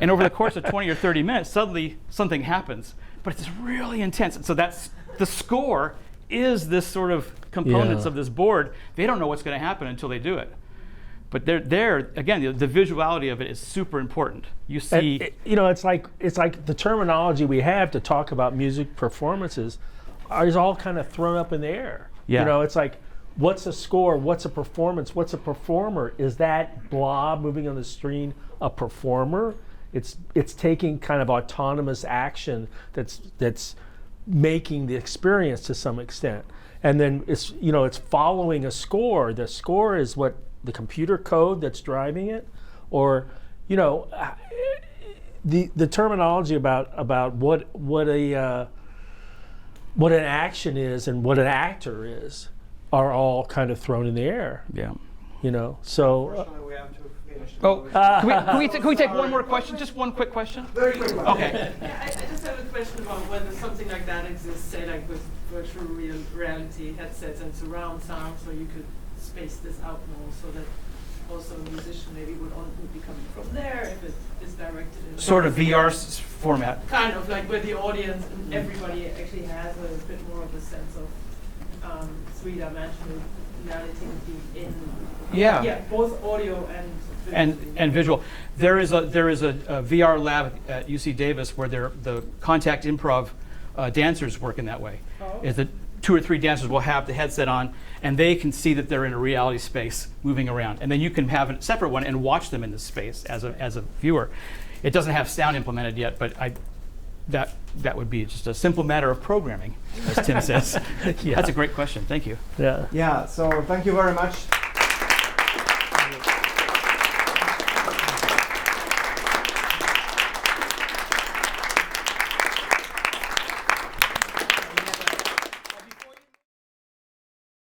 and over the course of 20 or 30 minutes, suddenly something happens. But it's really intense. And so that's the score is this sort of components of this board. They don't know what's going to happen until they do it. But they're again, the visuality of it is super important. You see, it's like the terminology we have to talk about music performances is all kind of thrown up in the air. Yeah. It's like, what's a score? What's a performance? What's a performer? Is that blob moving on the screen a performer? It's taking kind of autonomous action that's making the experience to some extent. And then it's following a score. The score is what the computer code that's driving it, or the terminology about what an action is and what an actor is are all kind of thrown in the air. Yeah. So. Unfortunately, we have to finish. Oh, can we take one more question? Just one quick question? Very quick one. Okay. Yeah, I just have a question about whether something like that exists, say like with virtual reality headsets and surround sound, so you could space this out more so that also a musician maybe would be coming from there if it is directed in Sort of VR format. kind of like where the audience and everybody actually has a bit more of a sense of three-dimensionality in Yeah. both audio And visual. There is a VR lab at UC Davis where the contact improv dancers work in that way. Oh. Is that 2 or 3 dancers will have the headset on, and they can see that they're in a reality space moving around, and then you can have a separate one and watch them in this space as a viewer. It doesn't have sound implemented yet, but that would be just a simple matter of programming, as Tim says. Yeah. That's a great question. Thank you. Yeah. Yeah, so thank you very much.